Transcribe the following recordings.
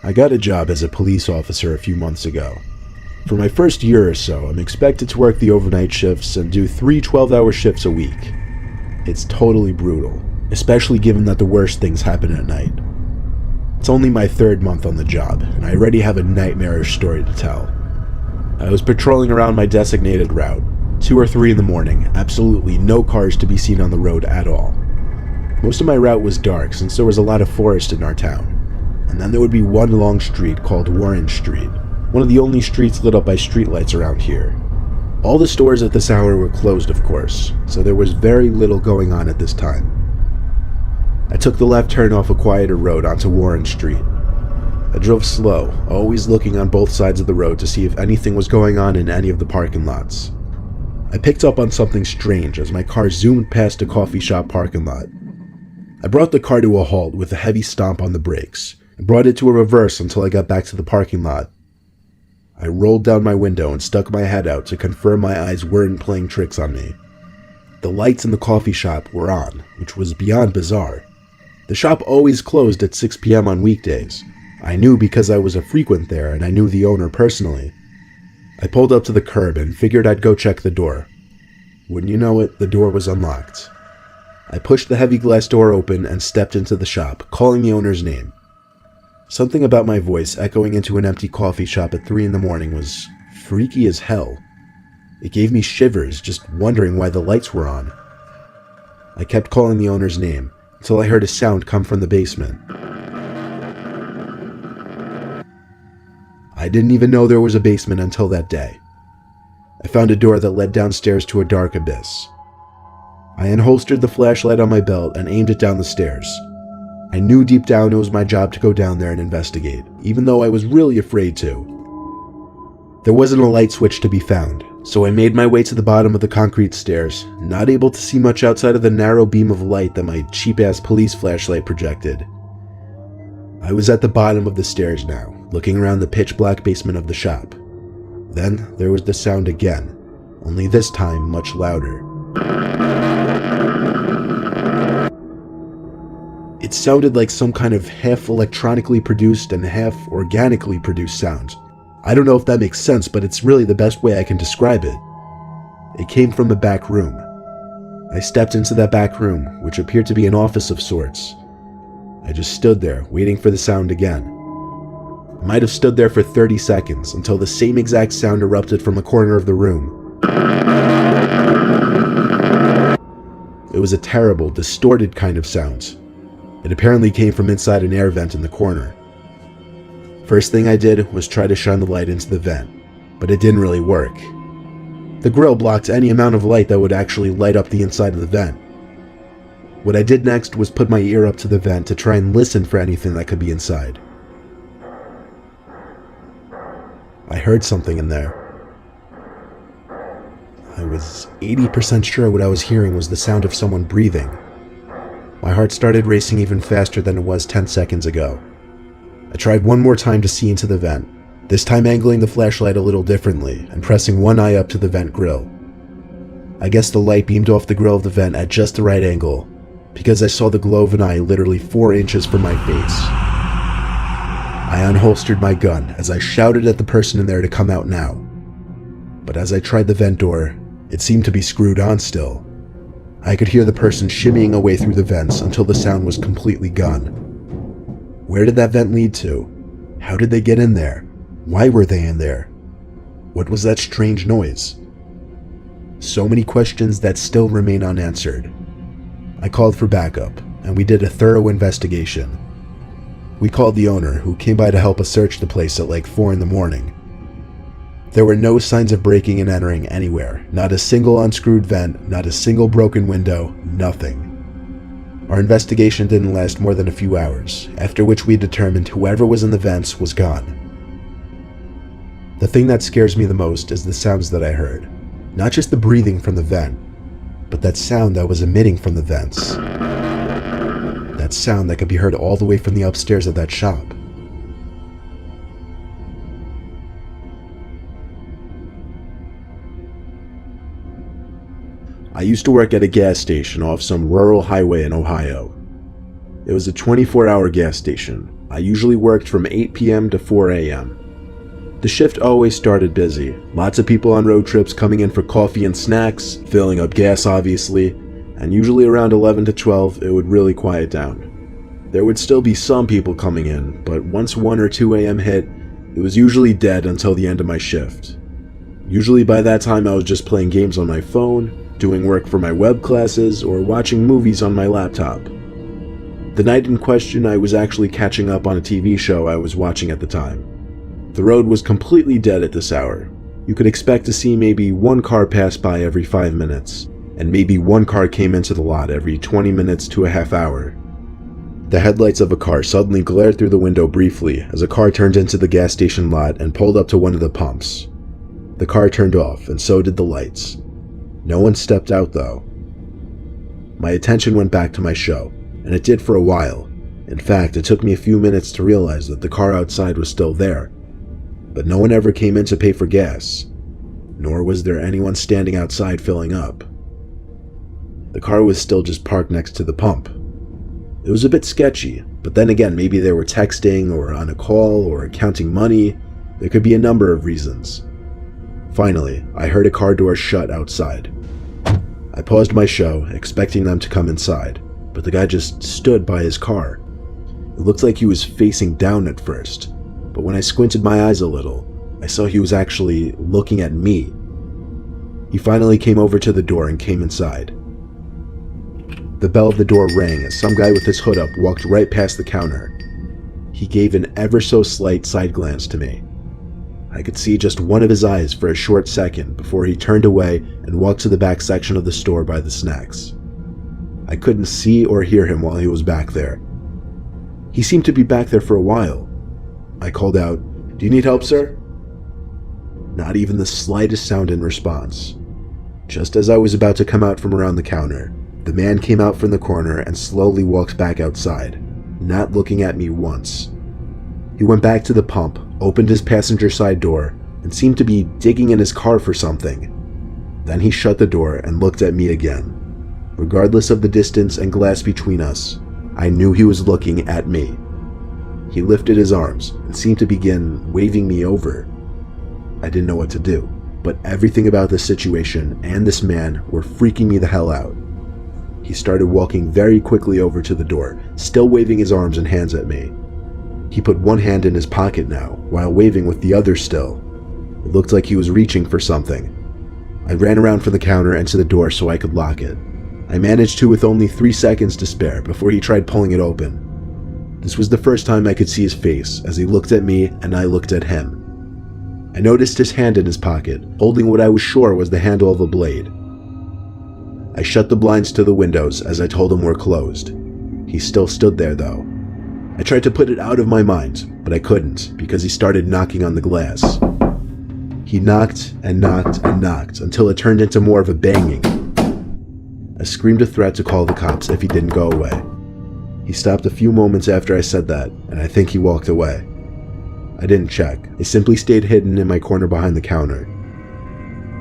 I got a job as a police officer a few months ago. For my first year or so, I'm expected to work the overnight shifts and do 3 12-hour shifts a week. It's totally brutal, especially given that the worst things happen at night. It's only my 3rd month on the job, and I already have a nightmarish story to tell. I was patrolling around my designated route, 2 or 3 in the morning, absolutely no cars to be seen on the road at all. Most of my route was dark since there was a lot of forest in our town. And then there would be one long street called Warren Street, one of the only streets lit up by streetlights around here. All the stores at this hour were closed, of course, so there was very little going on at this time. I took the left turn off a quieter road onto Warren Street. I drove slow, always looking on both sides of the road to see if anything was going on in any of the parking lots. I picked up on something strange as my car zoomed past a coffee shop parking lot. I brought the car to a halt with a heavy stomp on the brakes, and brought it to a reverse until I got back to the parking lot. I rolled down my window and stuck my head out to confirm my eyes weren't playing tricks on me. The lights in the coffee shop were on, which was beyond bizarre. The shop always closed at 6 p.m. on weekdays. I knew because I was a frequent there and I knew the owner personally. I pulled up to the curb and figured I'd go check the door. Wouldn't you know it, the door was unlocked. I pushed the heavy glass door open and stepped into the shop, calling the owner's name. Something about my voice echoing into an empty coffee shop at 3 in the morning was freaky as hell. It gave me shivers just wondering why the lights were on. I kept calling the owner's name until I heard a sound come from the basement. I didn't even know there was a basement until that day. I found a door that led downstairs to a dark abyss. I unholstered the flashlight on my belt and aimed it down the stairs. I knew deep down it was my job to go down there and investigate, even though I was really afraid to. There wasn't a light switch to be found, so I made my way to the bottom of the concrete stairs, not able to see much outside of the narrow beam of light that my cheap-ass police flashlight projected. I was at the bottom of the stairs now, looking around the pitch-black basement of the shop. Then there was the sound again, only this time much louder. It sounded like some kind of half electronically produced and half organically produced sound. I don't know if that makes sense, but it's really the best way I can describe it. It came from a back room. I stepped into that back room, which appeared to be an office of sorts. I just stood there, waiting for the sound again. I might have stood there for 30 seconds until the same exact sound erupted from a corner of the room. It was a terrible, distorted kind of sound. It apparently came from inside an air vent in the corner. First thing I did was try to shine the light into the vent, but it didn't really work. The grill blocked any amount of light that would actually light up the inside of the vent. What I did next was put my ear up to the vent to try and listen for anything that could be inside. I heard something in there. I was 80% sure what I was hearing was the sound of someone breathing. My heart started racing even faster than it was 10 seconds ago. I tried one more time to see into the vent, this time angling the flashlight a little differently and pressing one eye up to the vent grill. I guess the light beamed off the grill of the vent at just the right angle, because I saw the glow of an eye literally 4 inches from my face. I unholstered my gun as I shouted at the person in there to come out now. But as I tried the vent door, it seemed to be screwed on still. I could hear the person shimmying away through the vents until the sound was completely gone. Where did that vent lead to? How did they get in there? Why were they in there? What was that strange noise? So many questions that still remain unanswered. I called for backup, and we did a thorough investigation. We called the owner, who came by to help us search the place at like 4 in the morning. There were no signs of breaking and entering anywhere, not a single unscrewed vent, not a single broken window, nothing. Our investigation didn't last more than a few hours, after which we determined whoever was in the vents was gone. The thing that scares me the most is the sounds that I heard. Not just the breathing from the vent, but that sound that was emitting from the vents. That sound that could be heard all the way from the upstairs of that shop. I used to work at a gas station off some rural highway in Ohio. It was a 24-hour gas station, I usually worked from 8 p.m. to 4 a.m. The shift always started busy. Lots of people on road trips coming in for coffee and snacks, filling up gas obviously, and usually around 11 to 12 it would really quiet down. There would still be some people coming in, but once 1 or 2 a.m. hit, it was usually dead until the end of my shift. Usually by that time I was just playing games on my phone, doing work for my web classes, or watching movies on my laptop. The night in question I was actually catching up on a TV show I was watching at the time. The road was completely dead at this hour. You could expect to see maybe one car pass by every 5 minutes, and maybe one car came into the lot every 20 minutes to a half hour. The headlights of a car suddenly glared through the window briefly as a car turned into the gas station lot and pulled up to one of the pumps. The car turned off, and so did the lights. No one stepped out though. My attention went back to my show, and it did for a while. In fact, it took me a few minutes to realize that the car outside was still there. But no one ever came in to pay for gas, nor was there anyone standing outside filling up. The car was still just parked next to the pump. It was a bit sketchy, but then again, maybe they were texting or on a call or counting money. There could be a number of reasons. Finally, I heard a car door shut outside. I paused my show, expecting them to come inside, but the guy just stood by his car. It looked like he was facing down at first, but when I squinted my eyes a little, I saw he was actually looking at me. He finally came over to the door and came inside. The bell of the door rang as some guy with his hood up walked right past the counter. He gave an ever so slight side glance to me. I could see just one of his eyes for a short second before he turned away and walked to the back section of the store by the snacks. I couldn't see or hear him while he was back there. He seemed to be back there for a while. I called out, "Do you need help, sir?" Not even the slightest sound in response. Just as I was about to come out from around the counter, the man came out from the corner and slowly walked back outside, not looking at me once. He went back to the pump, opened his passenger side door, and seemed to be digging in his car for something. Then he shut the door and looked at me again. Regardless of the distance and glass between us, I knew he was looking at me. He lifted his arms and seemed to begin waving me over. I didn't know what to do, but everything about this situation and this man were freaking me the hell out. He started walking very quickly over to the door, still waving his arms and hands at me. He put one hand in his pocket now, while waving with the other still. It looked like he was reaching for something. I ran around from the counter and to the door so I could lock it. I managed to with only 3 seconds to spare before he tried pulling it open. This was the first time I could see his face as he looked at me and I looked at him. I noticed his hand in his pocket, holding what I was sure was the handle of a blade. I shut the blinds to the windows as I told him we're closed. He still stood there though. I tried to put it out of my mind, but I couldn't because he started knocking on the glass. He knocked and knocked and knocked until it turned into more of a banging. I screamed a threat to call the cops if he didn't go away. He stopped a few moments after I said that, and I think he walked away. I didn't check. I simply stayed hidden in my corner behind the counter.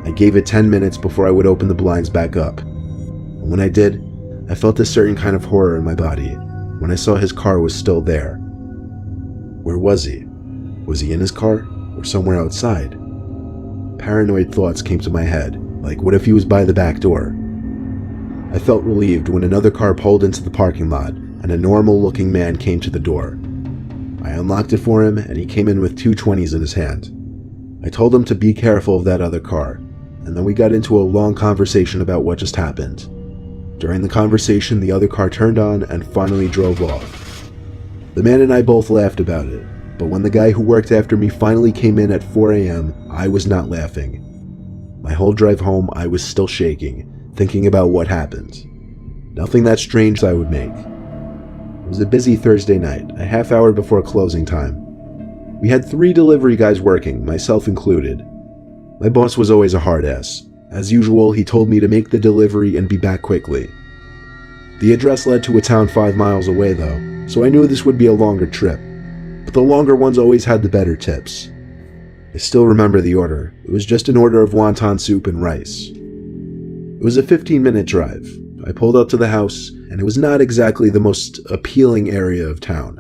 I gave it 10 minutes before I would open the blinds back up. And when I did, I felt a certain kind of horror in my body when I saw his car was still there. Where was he? Was he in his car or somewhere outside? Paranoid thoughts came to my head, like what if he was by the back door? I felt relieved when another car pulled into the parking lot and a normal-looking man came to the door. I unlocked it for him and he came in with 2 20s in his hand. I told him to be careful of that other car, and then we got into a long conversation about what just happened. During the conversation, the other car turned on and finally drove off. The man and I both laughed about it, but when the guy who worked after me finally came in at 4 a.m., I was not laughing. My whole drive home, I was still shaking, thinking about what happened. Nothing that strange I would make. It was a busy Thursday night, a half hour before closing time. We had 3 delivery guys working, myself included. My boss was always a hard ass. As usual, he told me to make the delivery and be back quickly. The address led to a town 5 miles away though, so I knew this would be a longer trip. But the longer ones always had the better tips. I still remember the order. It was just an order of wonton soup and rice. It was a 15-minute drive. I pulled up to the house, and it was not exactly the most appealing area of town.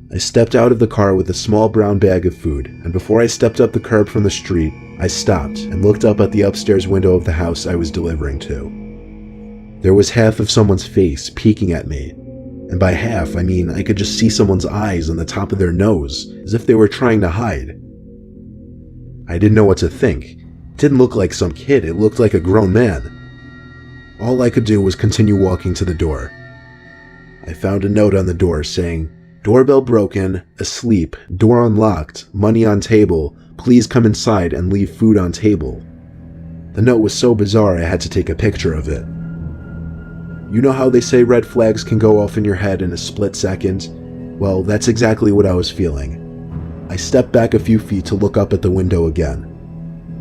I stepped out of the car with a small brown bag of food, and before I stepped up the curb from the street, I stopped and looked up at the upstairs window of the house I was delivering to. There was half of someone's face peeking at me, and by half I mean I could just see someone's eyes on the top of their nose, as if they were trying to hide. I didn't know what to think. It didn't look like some kid, it looked like a grown man. All I could do was continue walking to the door. I found a note on the door saying, "Doorbell broken, asleep, door unlocked, money on table, please come inside and leave food on table." The note was so bizarre I had to take a picture of it. You know how they say red flags can go off in your head in a split second? Well, that's exactly what I was feeling. I stepped back a few feet to look up at the window again.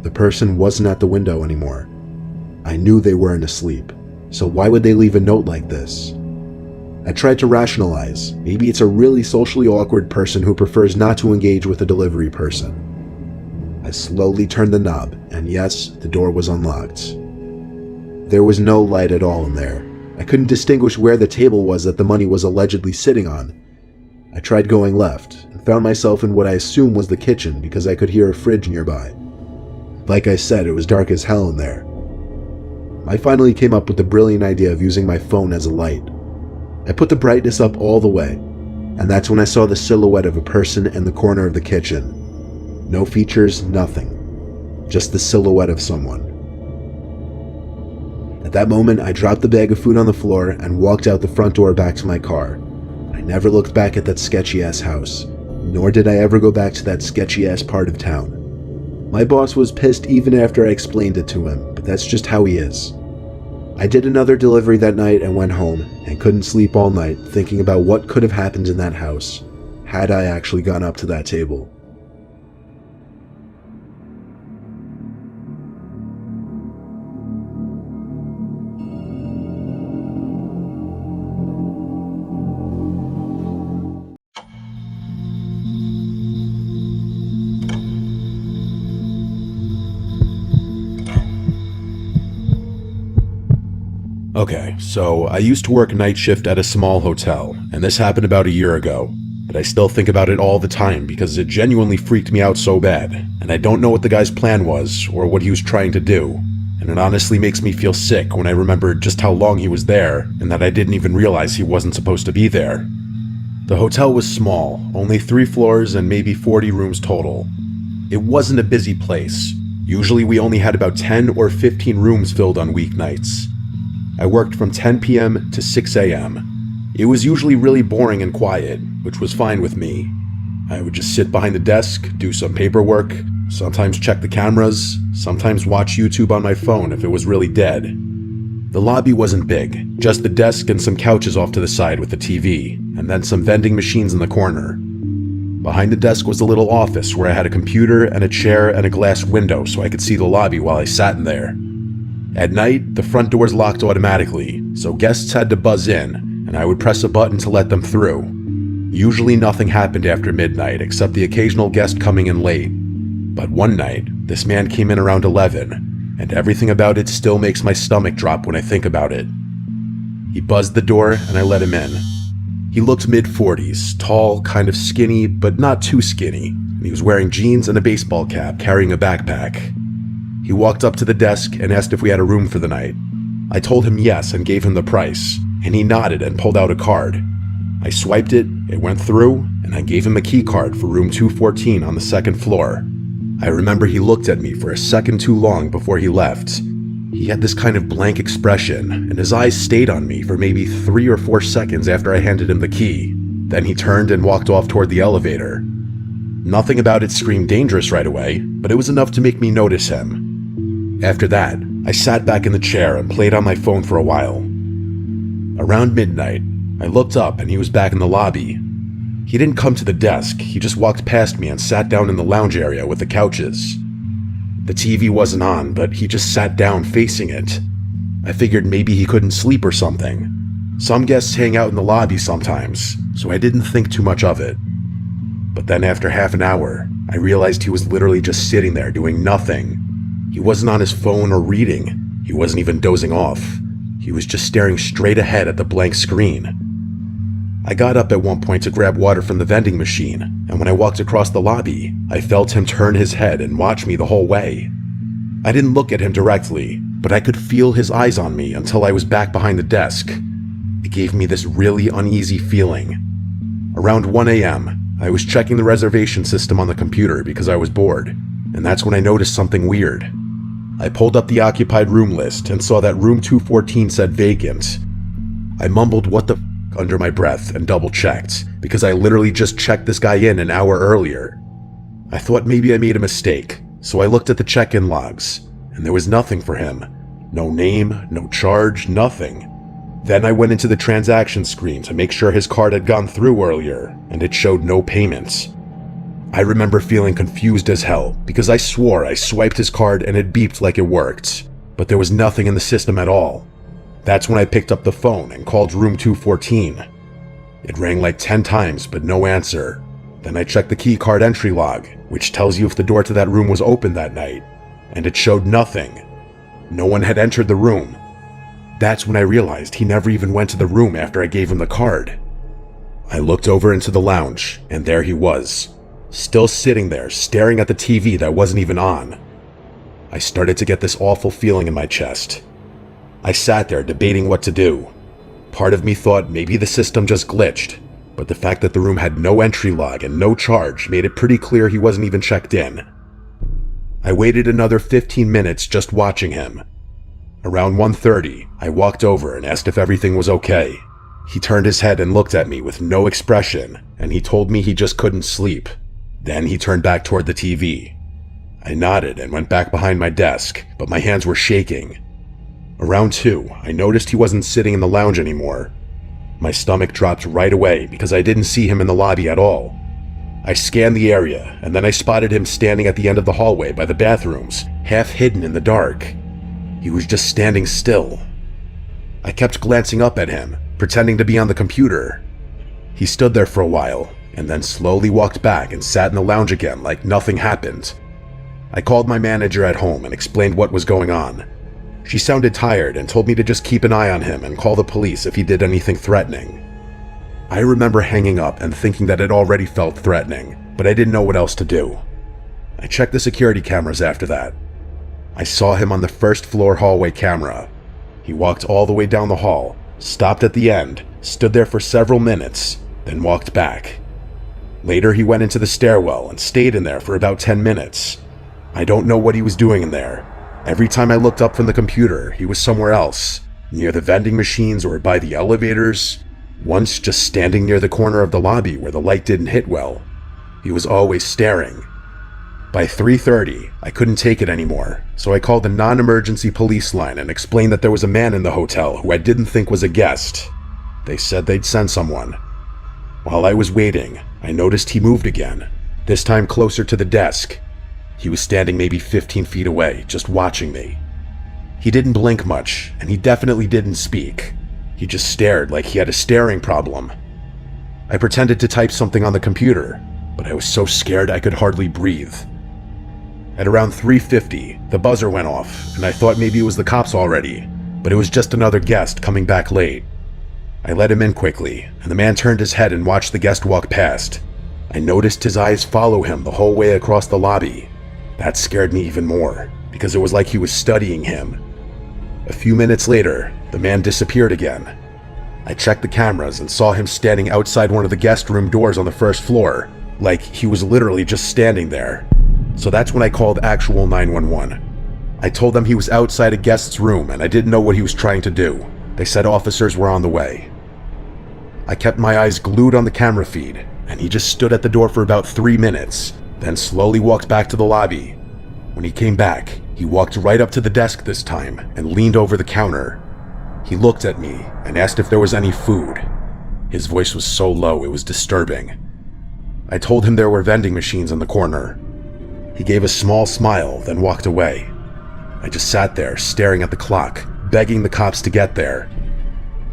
The person wasn't at the window anymore. I knew they weren't asleep, so why would they leave a note like this? I tried to rationalize. Maybe it's a really socially awkward person who prefers not to engage with a delivery person. I slowly turned the knob, and yes, the door was unlocked. There was no light at all in there. I couldn't distinguish where the table was that the money was allegedly sitting on. I tried going left, and found myself in what I assumed was the kitchen because I could hear a fridge nearby. Like I said, it was dark as hell in there. I finally came up with the brilliant idea of using my phone as a light. I put the brightness up all the way, and that's when I saw the silhouette of a person in the corner of the kitchen. No features, nothing. Just the silhouette of someone. At that moment, I dropped the bag of food on the floor and walked out the front door back to my car. I never looked back at that sketchy-ass house, nor did I ever go back to that sketchy-ass part of town. My boss was pissed even after I explained it to him, but that's just how he is. I did another delivery that night and went home, and couldn't sleep all night thinking about what could have happened in that house, had I actually gone up to that table. Okay, so I used to work night shift at a small hotel, and this happened about a year ago, but I still think about it all the time because it genuinely freaked me out so bad, and I don't know what the guy's plan was or what he was trying to do, and it honestly makes me feel sick when I remember just how long he was there and that I didn't even realize he wasn't supposed to be there. The hotel was small, only 3 floors and maybe 40 rooms total. It wasn't a busy place. Usually we only had about 10 or 15 rooms filled on weeknights. I worked from 10 p.m. to 6 a.m. It was usually really boring and quiet, which was fine with me. I would just sit behind the desk, do some paperwork, sometimes check the cameras, sometimes watch YouTube on my phone if it was really dead. The lobby wasn't big, just the desk and some couches off to the side with a TV, and then some vending machines in the corner. Behind the desk was a little office where I had a computer and a chair and a glass window so I could see the lobby while I sat in there. At night, the front doors locked automatically, so guests had to buzz in, and I would press a button to let them through. Usually nothing happened after midnight except the occasional guest coming in late. But one night, this man came in around 11, and everything about it still makes my stomach drop when I think about it. He buzzed the door and I let him in. He looked mid-40s, tall, kind of skinny, but not too skinny, and he was wearing jeans and a baseball cap, carrying a backpack. He walked up to the desk and asked if we had a room for the night. I told him yes and gave him the price, and he nodded and pulled out a card. I swiped it, it went through, and I gave him a key card for room 214 on the 2nd floor. I remember he looked at me for a second too long before he left. He had this kind of blank expression, and his eyes stayed on me for maybe 3 or 4 seconds after I handed him the key. Then he turned and walked off toward the elevator. Nothing about it screamed dangerous right away, but it was enough to make me notice him. After that, I sat back in the chair and played on my phone for a while. Around midnight, I looked up and he was back in the lobby. He didn't come to the desk, he just walked past me and sat down in the lounge area with the couches. The TV wasn't on, but he just sat down facing it. I figured maybe he couldn't sleep or something. Some guests hang out in the lobby sometimes, so I didn't think too much of it. But then after half an hour, I realized he was literally just sitting there doing nothing. He wasn't on his phone or reading. He wasn't even dozing off. He was just staring straight ahead at the blank screen. I got up at one point to grab water from the vending machine, and when I walked across the lobby, I felt him turn his head and watch me the whole way. I didn't look at him directly, but I could feel his eyes on me until I was back behind the desk. It gave me this really uneasy feeling. Around 1 a.m., I was checking the reservation system on the computer because I was bored, and that's when I noticed something weird. I pulled up the occupied room list and saw that room 214 said vacant. I mumbled what the f under my breath and double-checked, because I literally just checked this guy in an hour earlier. I thought maybe I made a mistake, so I looked at the check-in logs, and there was nothing for him. No name, no charge, nothing. Then I went into the transaction screen to make sure his card had gone through earlier, and it showed no payments. I remember feeling confused as hell, because I swore I swiped his card and it beeped like it worked, but there was nothing in the system at all. That's when I picked up the phone and called room 214. It rang like 10 times, but no answer. Then I checked the key card entry log, which tells you if the door to that room was open that night, and it showed nothing. No one had entered the room. That's when I realized he never even went to the room after I gave him the card. I looked over into the lounge, and there he was, still sitting there, staring at the TV that wasn't even on. I started to get this awful feeling in my chest. I sat there debating what to do. Part of me thought maybe the system just glitched, but the fact that the room had no entry log and no charge made it pretty clear he wasn't even checked in. I waited another 15 minutes just watching him. Around 1:30, I walked over and asked if everything was okay. He turned his head and looked at me with no expression, and he told me he just couldn't sleep. Then he turned back toward the TV. I nodded and went back behind my desk, but my hands were shaking. Around 2, I noticed he wasn't sitting in the lounge anymore. My stomach dropped right away because I didn't see him in the lobby at all. I scanned the area, and then I spotted him standing at the end of the hallway by the bathrooms, half hidden in the dark. He was just standing still. I kept glancing up at him, pretending to be on the computer. He stood there for a while, and then slowly walked back and sat in the lounge again like nothing happened. I called my manager at home and explained what was going on. She sounded tired and told me to just keep an eye on him and call the police if he did anything threatening. I remember hanging up and thinking that it already felt threatening, but I didn't know what else to do. I checked the security cameras after that. I saw him on the first floor hallway camera. He walked all the way down the hall, stopped at the end, stood there for several minutes, then walked back. Later he went into the stairwell and stayed in there for about 10 minutes. I don't know what he was doing in there. Every time I looked up from the computer, he was somewhere else, near the vending machines or by the elevators, once just standing near the corner of the lobby where the light didn't hit well. He was always staring. By 3:30, I couldn't take it anymore, so I called the non-emergency police line and explained that there was a man in the hotel who I didn't think was a guest. They said they'd send someone. While I was waiting, I noticed he moved again, this time closer to the desk. He was standing maybe 15 feet away, just watching me. He didn't blink much, and he definitely didn't speak. He just stared like he had a staring problem. I pretended to type something on the computer, but I was so scared I could hardly breathe. At around 3:50, the buzzer went off, and I thought maybe it was the cops already, but it was just another guest coming back late. I let him in quickly, and the man turned his head and watched the guest walk past. I noticed his eyes follow him the whole way across the lobby. That scared me even more, because it was like he was studying him. A few minutes later, the man disappeared again. I checked the cameras and saw him standing outside one of the guest room doors on the first floor, like he was literally just standing there. So that's when I called actual 911. I told them he was outside a guest's room and I didn't know what he was trying to do. They said officers were on the way. I kept my eyes glued on the camera feed, and he just stood at the door for about 3 minutes, then slowly walked back to the lobby. When he came back, he walked right up to the desk this time and leaned over the counter. He looked at me and asked if there was any food. His voice was so low it was disturbing. I told him there were vending machines in the corner. He gave a small smile, then walked away. I just sat there staring at the clock, begging the cops to get there.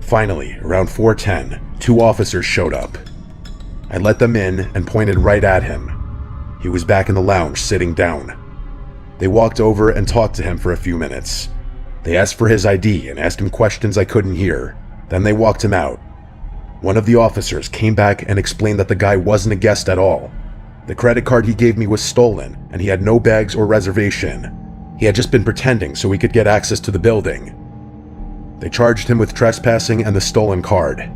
Finally, around 4:10, 2 officers showed up. I let them in and pointed right at him. He was back in the lounge, sitting down. They walked over and talked to him for a few minutes. They asked for his ID and asked him questions I couldn't hear. Then they walked him out. One of the officers came back and explained that the guy wasn't a guest at all. The credit card he gave me was stolen, and he had no bags or reservation. He had just been pretending so he could get access to the building. They charged him with trespassing and the stolen card.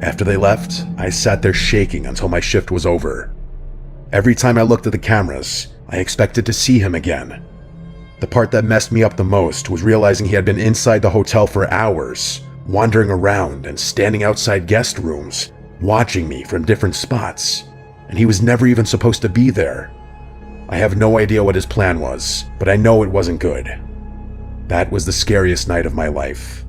After they left, I sat there shaking until my shift was over. Every time I looked at the cameras, I expected to see him again. The part that messed me up the most was realizing he had been inside the hotel for hours, wandering around and standing outside guest rooms, watching me from different spots, and he was never even supposed to be there. I have no idea what his plan was, but I know it wasn't good. That was the scariest night of my life.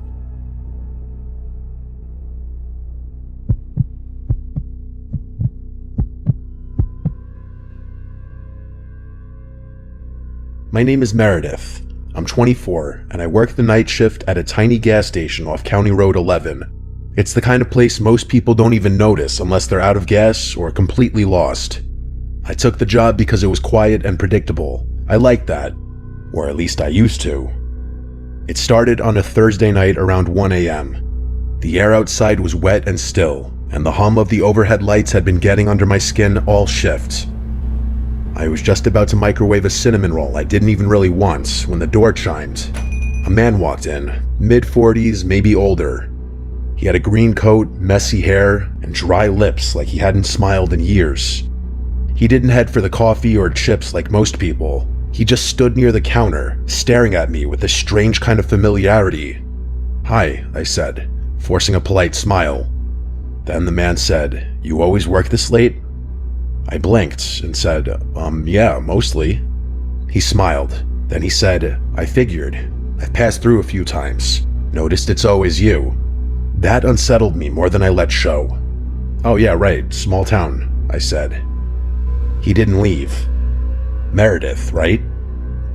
My name is Meredith. I'm 24, and I work the night shift at a tiny gas station off County Road 11. It's the kind of place most people don't even notice unless they're out of gas or completely lost. I took the job because it was quiet and predictable. I liked that, or at least I used to. It started on a Thursday night around 1 a.m. The air outside was wet and still, and the hum of the overhead lights had been getting under my skin all shift. I was just about to microwave a cinnamon roll I didn't even really want when the door chimed. A man walked in, mid-40s, maybe older. He had a green coat, messy hair, and dry lips like he hadn't smiled in years. He didn't head for the coffee or chips like most people. He just stood near the counter, staring at me with a strange kind of familiarity. "Hi," I said, forcing a polite smile. Then the man said, "You always work this late?" I blinked and said, yeah, mostly." He smiled. Then he said, "I figured. I've passed through a few times. Noticed it's always you." That unsettled me more than I let show. "Oh yeah, right, small town," I said. He didn't leave. "Meredith, right?"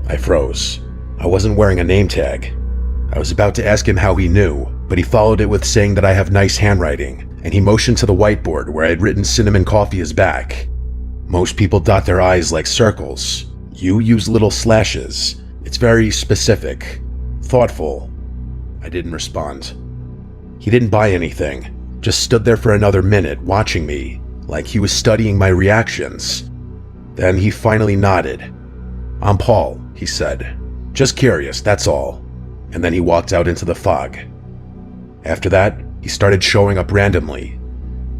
I froze. I wasn't wearing a name tag. I was about to ask him how he knew, but he followed it with saying that I have nice handwriting, and he motioned to the whiteboard where I had written cinnamon coffee is back. Most people dot their I's like circles. You use little slashes. It's very specific. Thoughtful. I didn't respond. He didn't buy anything, just stood there for another minute watching me, like he was studying my reactions. Then he finally nodded. "I'm Paul," he said. "Just curious, that's all." And then he walked out into the fog. After that, he started showing up randomly.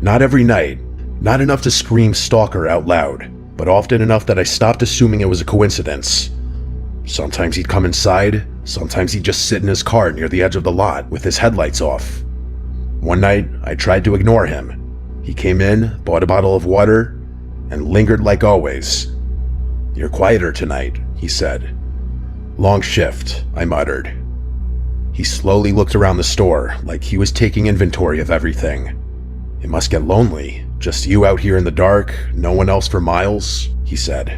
Not every night, not enough to scream stalker out loud, but often enough that I stopped assuming it was a coincidence. Sometimes he'd come inside, sometimes he'd just sit in his car near the edge of the lot with his headlights off. One night, I tried to ignore him. He came in, bought a bottle of water, and lingered like always. "You're quieter tonight," he said. "Long shift," I muttered. He slowly looked around the store, like he was taking inventory of everything. "It must get lonely, just you out here in the dark, no one else for miles," he said.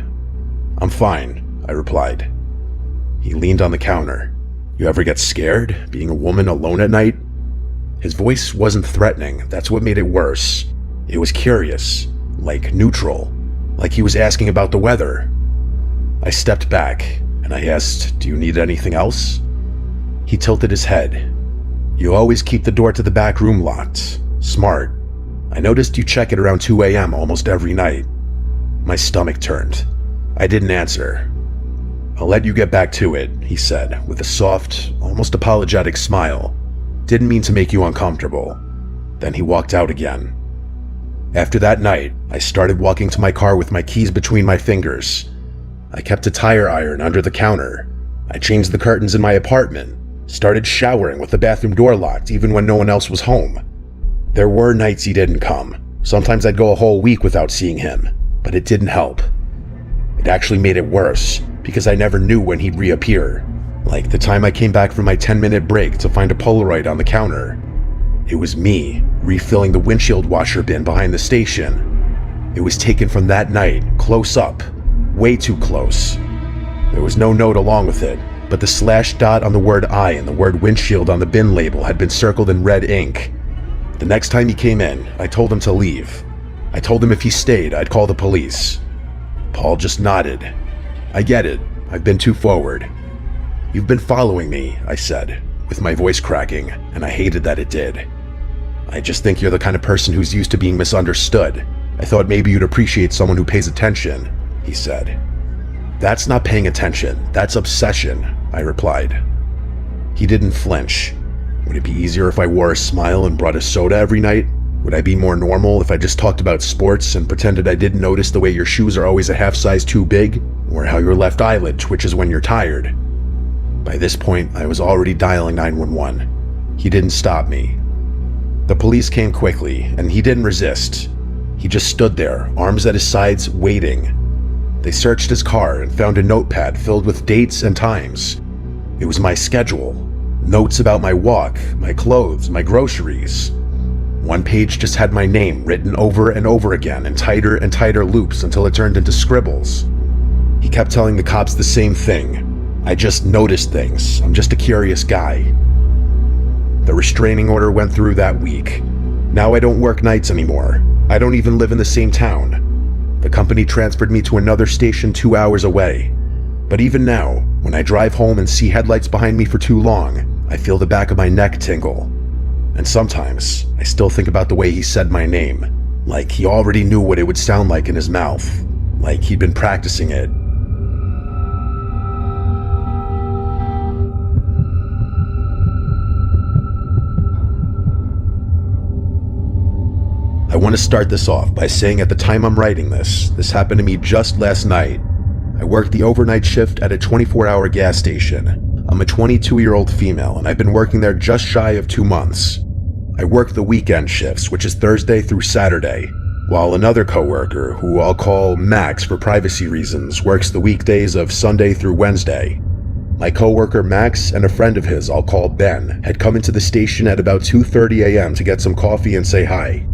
"I'm fine," I replied. He leaned on the counter. "You ever get scared, being a woman alone at night?" His voice wasn't threatening, that's what made it worse. It was curious, like neutral, like he was asking about the weather. I stepped back, and I asked, "Do you need anything else?" He tilted his head. "You always keep the door to the back room locked. Smart. I noticed you check it around 2 a.m. almost every night." My stomach turned. I didn't answer. "I'll let you get back to it," he said, with a soft, almost apologetic smile. "Didn't mean to make you uncomfortable." Then he walked out again. After that night, I started walking to my car with my keys between my fingers. I kept a tire iron under the counter. I changed the curtains in my apartment, started showering with the bathroom door locked even when no one else was home. There were nights he didn't come. Sometimes I'd go a whole week without seeing him, but it didn't help. It actually made it worse, because I never knew when he'd reappear. Like the time I came back from my 10-minute break to find a Polaroid on the counter. It was me, refilling the windshield washer bin behind the station. It was taken from that night, close up, way too close. There was no note along with it, but the slash dot on the word I and the word windshield on the bin label had been circled in red ink. The next time he came in, I told him to leave. I told him if he stayed, I'd call the police. Paul just nodded. "I get it. I've been too forward." "You've been following me," I said, with my voice cracking, and I hated that it did. I just think you're the kind of person who's used to being misunderstood. I thought maybe you'd appreciate someone who pays attention," he said. "That's not paying attention, that's obsession," I replied. He didn't flinch. Would it be easier if I wore a smile and brought a soda every night? Would I be more normal if I just talked about sports and pretended I didn't notice the way your shoes are always a half size too big, or how your left eyelid twitches when you're tired? By this point, I was already dialing 911. He didn't stop me. The police came quickly, and he didn't resist. He just stood there, arms at his sides, waiting. They searched his car and found a notepad filled with dates and times. It was my schedule. Notes about my walk, my clothes, my groceries. One page just had my name written over and over again in tighter and tighter loops until it turned into scribbles. He kept telling the cops the same thing. "I just noticed things. I'm just a curious guy." The restraining order went through that week. Now I don't work nights anymore. I don't even live in the same town. The company transferred me to another station 2 hours away. But even now, when I drive home and see headlights behind me for too long, I feel the back of my neck tingle. And sometimes, I still think about the way he said my name, like he already knew what it would sound like in his mouth, like he'd been practicing it. I want to start this off by saying at the time I'm writing this happened to me just last night. I worked the overnight shift at a 24-hour gas station. I'm a 22-year-old female, and I've been working there just shy of 2 months. I work the weekend shifts, which is Thursday through Saturday, while another coworker, who I'll call Max for privacy reasons, works the weekdays of Sunday through Wednesday. My coworker Max and a friend of his I'll call Ben had come into the station at about 2:30 a.m. to get some coffee and say hi.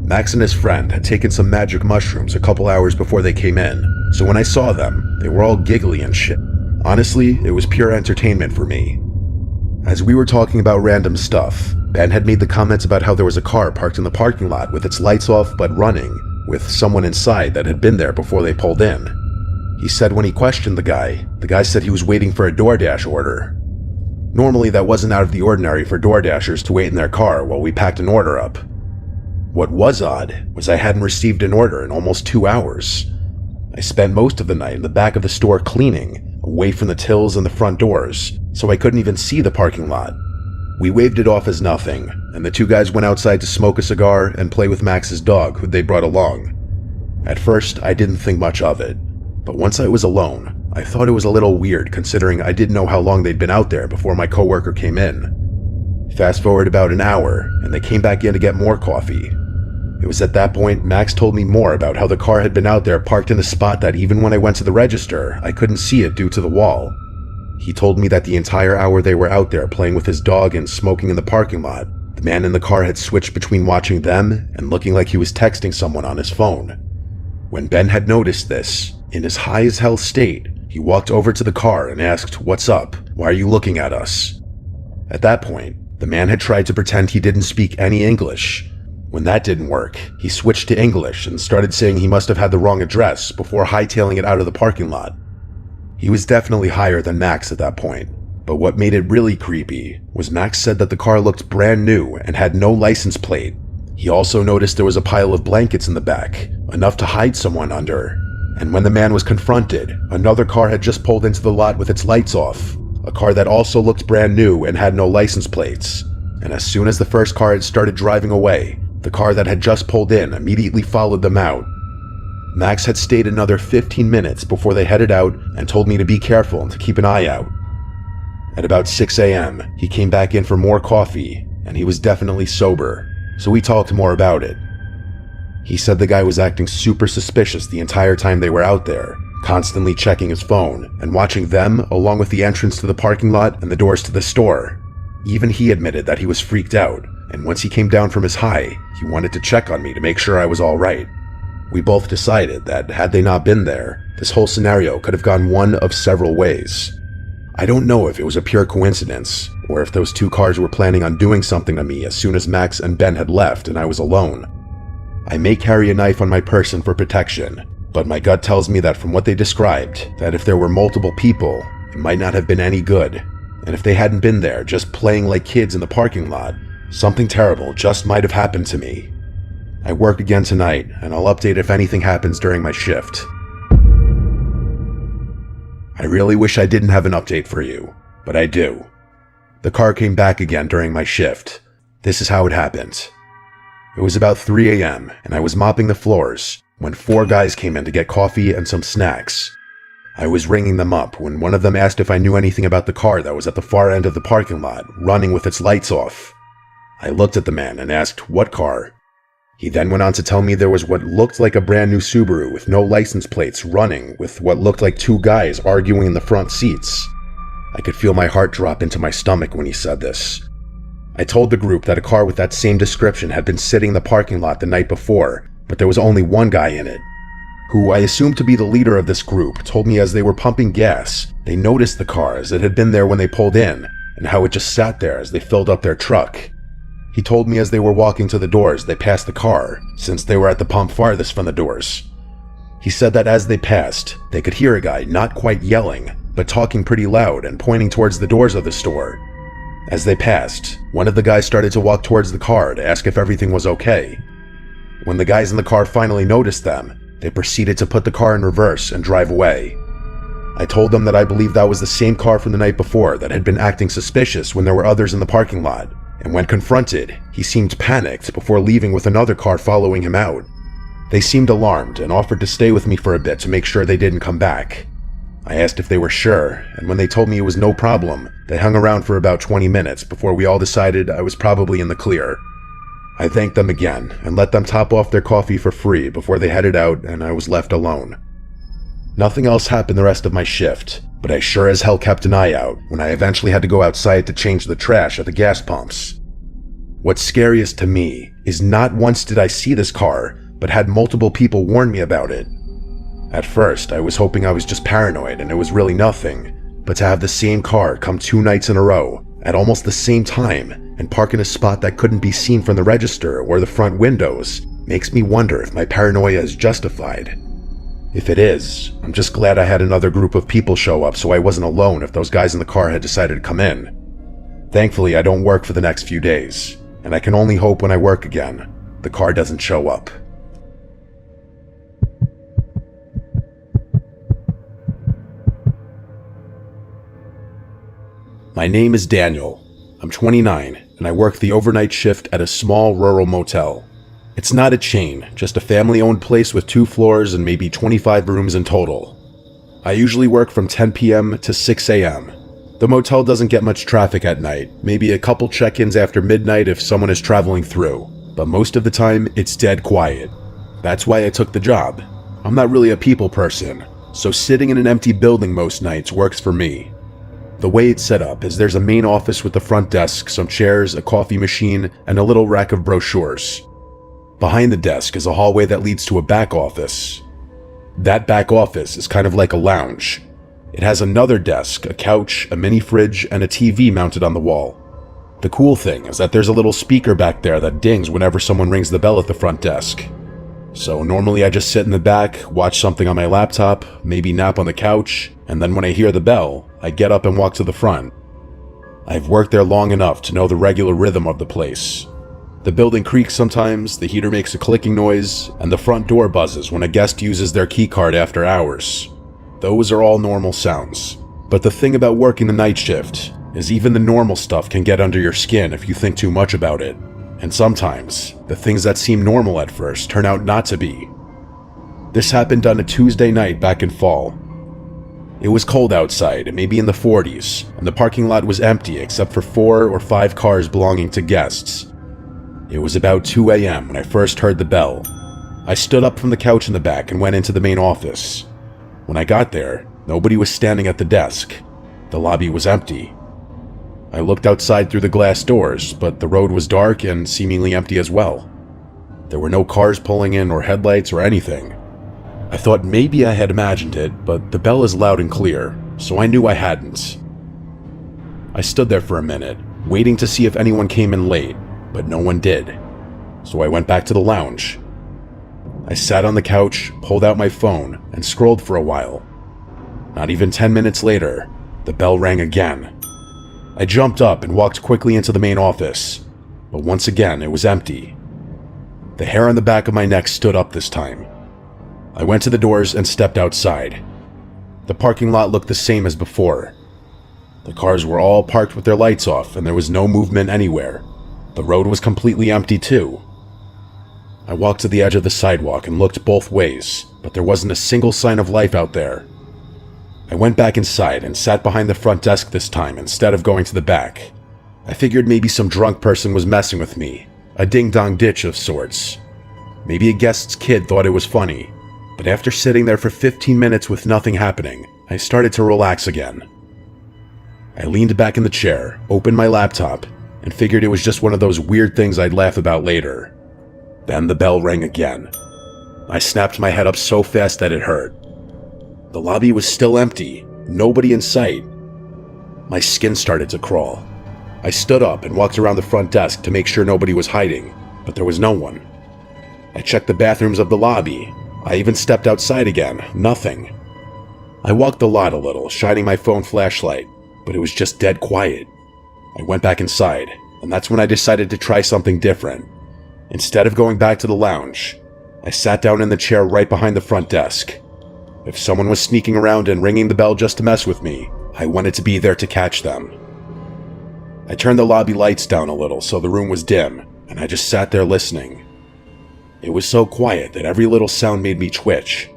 Max and his friend had taken some magic mushrooms a couple hours before they came in, so when I saw them, they were all giggly and shit. Honestly, it was pure entertainment for me. As we were talking about random stuff, Ben had made the comments about how there was a car parked in the parking lot with its lights off but running, with someone inside that had been there before they pulled in. He said when he questioned the guy said he was waiting for a DoorDash order. Normally that wasn't out of the ordinary for DoorDashers to wait in their car while we packed an order up. What was odd was I hadn't received an order in almost 2 hours. I spent most of the night in the back of the store cleaning, away from the tills and the front doors, so I couldn't even see the parking lot. We waved it off as nothing, and the two guys went outside to smoke a cigar and play with Max's dog, who they brought along. At first, I didn't think much of it, but once I was alone, I thought it was a little weird considering I didn't know how long they'd been out there before my coworker came in. Fast forward about an hour, and they came back in to get more coffee. It was at that point Max told me more about how the car had been out there parked in a spot that even when I went to the register, I couldn't see it due to the wall. He told me that the entire hour they were out there playing with his dog and smoking in the parking lot, the man in the car had switched between watching them and looking like he was texting someone on his phone. When Ben had noticed this, in his high as hell state, he walked over to the car and asked, "What's up? Why are you looking at us?" At that point, the man had tried to pretend he didn't speak any English. When that didn't work, he switched to English and started saying he must have had the wrong address before hightailing it out of the parking lot. He was definitely higher than Max at that point, but what made it really creepy was Max said that the car looked brand new and had no license plate. He also noticed there was a pile of blankets in the back, enough to hide someone under. And when the man was confronted, another car had just pulled into the lot with its lights off, a car that also looked brand new and had no license plates. And as soon as the first car had started driving away, the car that had just pulled in immediately followed them out. Max had stayed another 15 minutes before they headed out and told me to be careful and to keep an eye out. At about 6 a.m., he came back in for more coffee, and he was definitely sober, so we talked more about it. He said the guy was acting super suspicious the entire time they were out there, constantly checking his phone and watching them along with the entrance to the parking lot and the doors to the store. Even he admitted that he was freaked out, and once he came down from his high, he wanted to check on me to make sure I was all right. We both decided that had they not been there, this whole scenario could have gone one of several ways. I don't know if it was a pure coincidence, or if those two cars were planning on doing something to me as soon as Max and Ben had left and I was alone. I may carry a knife on my person for protection, but my gut tells me that from what they described, that if there were multiple people, it might not have been any good. And if they hadn't been there just playing like kids in the parking lot, Something terrible just might have happened to me. I work again tonight, and I'll update if anything happens during my shift. I really wish I didn't have an update for you, but I do. The car came back again during my shift. This is how it happened. It was about 3 a.m., and I was mopping the floors when 4 guys came in to get coffee and some snacks. I was ringing them up when one of them asked if I knew anything about the car that was at the far end of the parking lot, running with its lights off. I looked at the man and asked, "What car?" He then went on to tell me there was what looked like a brand new Subaru with no license plates running with what looked like 2 guys arguing in the front seats. I could feel my heart drop into my stomach when he said this. I told the group that a car with that same description had been sitting in the parking lot the night before, but there was only one guy in it, who I assumed to be the leader of this group, told me as they were pumping gas, they noticed the car as it had been there when they pulled in, and how it just sat there as they filled up their truck. He told me as they were walking to the doors, they passed the car, since they were at the pump farthest from the doors. He said that as they passed, they could hear a guy not quite yelling, but talking pretty loud and pointing towards the doors of the store. As they passed, one of the guys started to walk towards the car to ask if everything was okay. When the guys in the car finally noticed them, they proceeded to put the car in reverse and drive away. I told them that I believed that was the same car from the night before that had been acting suspicious when there were others in the parking lot, and when confronted, he seemed panicked before leaving with another car following him out. They seemed alarmed and offered to stay with me for a bit to make sure they didn't come back. I asked if they were sure, and when they told me it was no problem, they hung around for about 20 minutes before we all decided I was probably in the clear. I thanked them again and let them top off their coffee for free before they headed out, and I was left alone. Nothing else happened the rest of my shift, but I sure as hell kept an eye out when I eventually had to go outside to change the trash at the gas pumps. What's scariest to me is not once did I see this car, but had multiple people warn me about it. At first, I was hoping I was just paranoid and it was really nothing, but to have the same car come 2 nights in a row, at almost the same time, and park in a spot that couldn't be seen from the register or the front windows, makes me wonder if my paranoia is justified. If it is, I'm just glad I had another group of people show up so I wasn't alone if those guys in the car had decided to come in. Thankfully, I don't work for the next few days, and I can only hope when I work again, the car doesn't show up. My name is Daniel. I'm 29, and I work the overnight shift at a small rural motel. It's not a chain, just a family-owned place with 2 floors and maybe 25 rooms in total. I usually work from 10 p.m. to 6 a.m. The motel doesn't get much traffic at night, maybe a couple check-ins after midnight if someone is traveling through, but most of the time, it's dead quiet. That's why I took the job. I'm not really a people person, so sitting in an empty building most nights works for me. The way it's set up is there's a main office with the front desk, some chairs, a coffee machine, and a little rack of brochures. Behind the desk is a hallway that leads to a back office. That back office is kind of like a lounge. It has another desk, a couch, a mini fridge, and a TV mounted on the wall. The cool thing is that there's a little speaker back there that dings whenever someone rings the bell at the front desk. So normally I just sit in the back, watch something on my laptop, maybe nap on the couch, and then when I hear the bell, I get up and walk to the front. I've worked there long enough to know the regular rhythm of the place. The building creaks sometimes, the heater makes a clicking noise, and the front door buzzes when a guest uses their keycard after hours. Those are all normal sounds. But the thing about working the night shift is even the normal stuff can get under your skin if you think too much about it. And sometimes, the things that seem normal at first turn out not to be. This happened on a Tuesday night back in fall. It was cold outside, maybe in the 40s, and the parking lot was empty except for 4 or 5 cars belonging to guests. It was about 2 a.m. when I first heard the bell. I stood up from the couch in the back and went into the main office. When I got there, nobody was standing at the desk. The lobby was empty. I looked outside through the glass doors, but the road was dark and seemingly empty as well. There were no cars pulling in or headlights or anything. I thought maybe I had imagined it, but the bell is loud and clear, so I knew I hadn't. I stood there for a minute, waiting to see if anyone came in late, but no one did. So I went back to the lounge. I sat on the couch, pulled out my phone, and scrolled for a while. Not even 10 minutes later, the bell rang again. I jumped up and walked quickly into the main office. but once again it was empty. The hair on the back of my neck stood up this time. I went to the doors and stepped outside. The parking lot looked the same as before. The cars were all parked with their lights off and there was no movement anywhere. The road was completely empty too. I walked to the edge of the sidewalk and looked both ways, but there wasn't a single sign of life out there. I went back inside and sat behind the front desk this time instead of going to the back. I figured maybe some drunk person was messing with me, a ding-dong ditch of sorts. Maybe a guest's kid thought it was funny, but after sitting there for 15 minutes with nothing happening, I started to relax again. I leaned back in the chair, opened my laptop, and figured it was just one of those weird things I'd laugh about later. Then the bell rang again. I snapped my head up so fast that it hurt. The lobby was still empty, nobody in sight. My skin started to crawl. I stood up and walked around the front desk to make sure nobody was hiding, but there was no one. I checked the bathrooms of the lobby. I even stepped outside again, nothing. I walked the lot a little, shining my phone flashlight, but it was just dead quiet. I went back inside, and that's when I decided to try something different. Instead of going back to the lounge, I sat down in the chair right behind the front desk. If someone was sneaking around and ringing the bell just to mess with me, I wanted to be there to catch them. I turned the lobby lights down a little so the room was dim, and I just sat there listening. It was so quiet that every little sound made me twitch.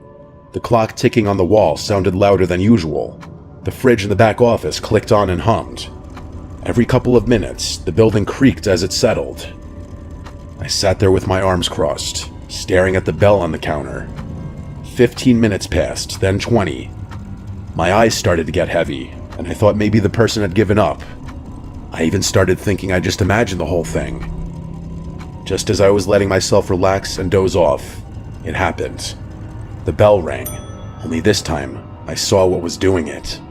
The clock ticking on the wall sounded louder than usual. The fridge in the back office clicked on and hummed. Every couple of minutes, the building creaked as it settled. I sat there with my arms crossed, staring at the bell on the counter. 15 minutes passed, then 20. My eyes started to get heavy, and I thought maybe the person had given up. I even started thinking I just imagined the whole thing. Just as I was letting myself relax and doze off, it happened. The bell rang, only this time I saw what was doing it.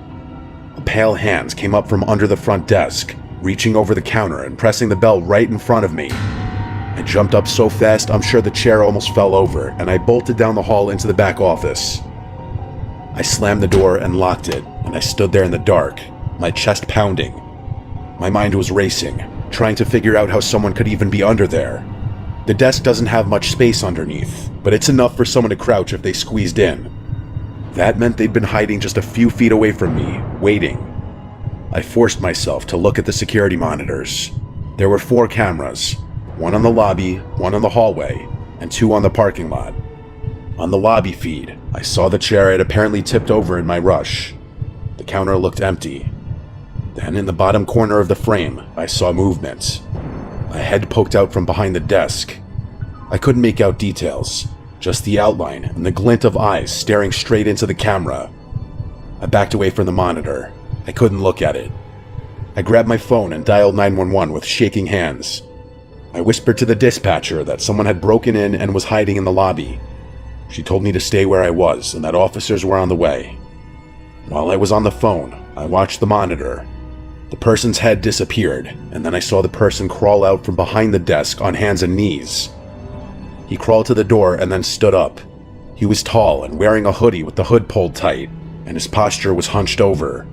A pale hand came up from under the front desk, reaching over the counter and pressing the bell right in front of me. I jumped up so fast I'm sure the chair almost fell over, and I bolted down the hall into the back office. I slammed the door and locked it, and I stood there in the dark, my chest pounding. My mind was racing, trying to figure out how someone could even be under there. The desk doesn't have much space underneath, but it's enough for someone to crouch if they squeezed in. That meant they'd been hiding just a few feet away from me, waiting. I forced myself to look at the security monitors. There were 4 cameras, one on the lobby, one on the hallway, and 2 on the parking lot. On the lobby feed, I saw the chair had apparently tipped over in my rush. The counter looked empty. Then in the bottom corner of the frame, I saw movement. A head poked out from behind the desk. I couldn't make out details, just the outline and the glint of eyes staring straight into the camera. I backed away from the monitor. I couldn't look at it. I grabbed my phone and dialed 911 with shaking hands. I whispered to the dispatcher that someone had broken in and was hiding in the lobby. She told me to stay where I was and that officers were on the way. While I was on the phone, I watched the monitor. The person's head disappeared, and then I saw the person crawl out from behind the desk on hands and knees. He crawled to the door and then stood up. He was tall and wearing a hoodie with the hood pulled tight, and his posture was hunched over.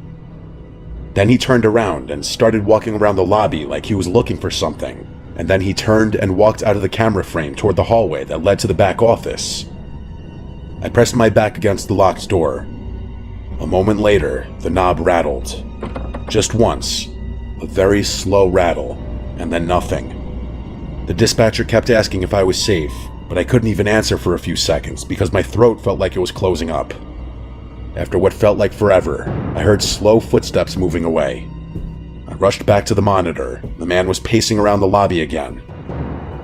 Then he turned around and started walking around the lobby like he was looking for something, and then he turned and walked out of the camera frame toward the hallway that led to the back office. I pressed my back against the locked door. A moment later, the knob rattled. Just once, a very slow rattle, and then nothing. The dispatcher kept asking if I was safe, but I couldn't even answer for a few seconds because my throat felt like it was closing up. After what felt like forever, I heard slow footsteps moving away. I rushed back to the monitor. The man was pacing around the lobby again.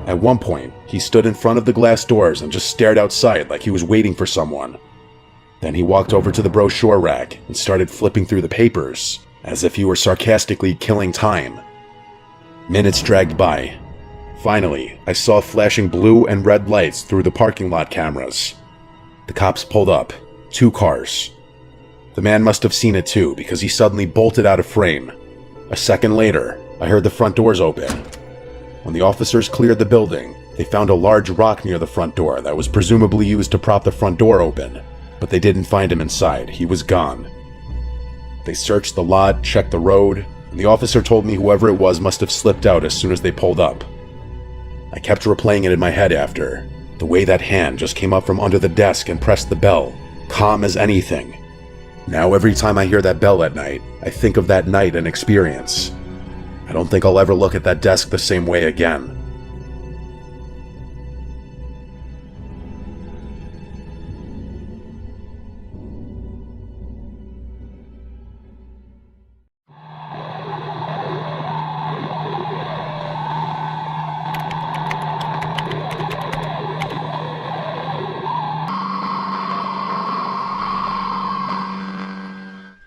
At one point, he stood in front of the glass doors and just stared outside like he was waiting for someone. Then he walked over to the brochure rack and started flipping through the papers, as if he were sarcastically killing time. Minutes dragged by. Finally, I saw flashing blue and red lights through the parking lot cameras. The cops pulled up. 2 cars. The man must have seen it too, because he suddenly bolted out of frame. A second later, I heard the front doors open. When the officers cleared the building, they found a large rock near the front door that was presumably used to prop the front door open, but they didn't find him inside. He was gone. They searched the lot, checked the road, and the officer told me whoever it was must have slipped out as soon as they pulled up. I kept replaying it in my head after. The way that hand just came up from under the desk and pressed the bell, calm as anything. Now every time I hear that bell at night, I think of that night and experience. I don't think I'll ever look at that desk the same way again.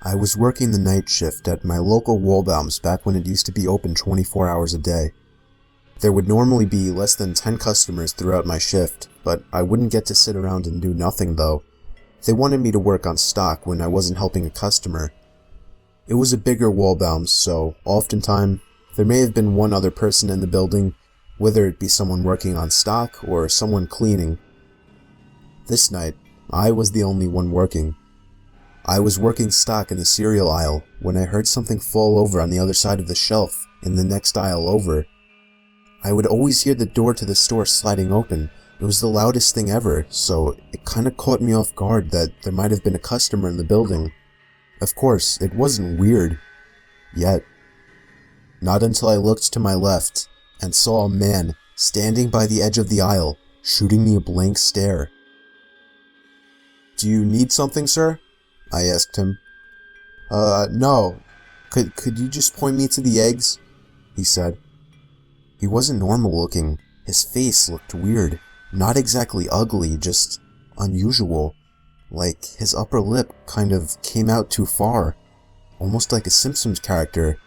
I was working the night shift at my local Waldbaum's back when it used to be open 24 hours a day. There would normally be less than 10 customers throughout my shift, but I wouldn't get to sit around and do nothing though. They wanted me to work on stock when I wasn't helping a customer. It was a bigger Waldbaum's, so oftentimes there may have been one other person in the building, whether it be someone working on stock or someone cleaning. This night, I was the only one working. I was working stock in the cereal aisle when I heard something fall over on the other side of the shelf in the next aisle over. I would always hear the door to the store sliding open. It was the loudest thing ever, so it kinda caught me off guard that there might have been a customer in the building. Of course, it wasn't weird. Yet. Not until I looked to my left and saw a man standing by the edge of the aisle, shooting me a blank stare. "Do you need something, sir?" I asked him. No. Could you just point me to the eggs?" he said. He wasn't normal looking. His face looked weird. Not exactly ugly, just unusual. Like his upper lip kind of came out too far. Almost like a Simpsons character.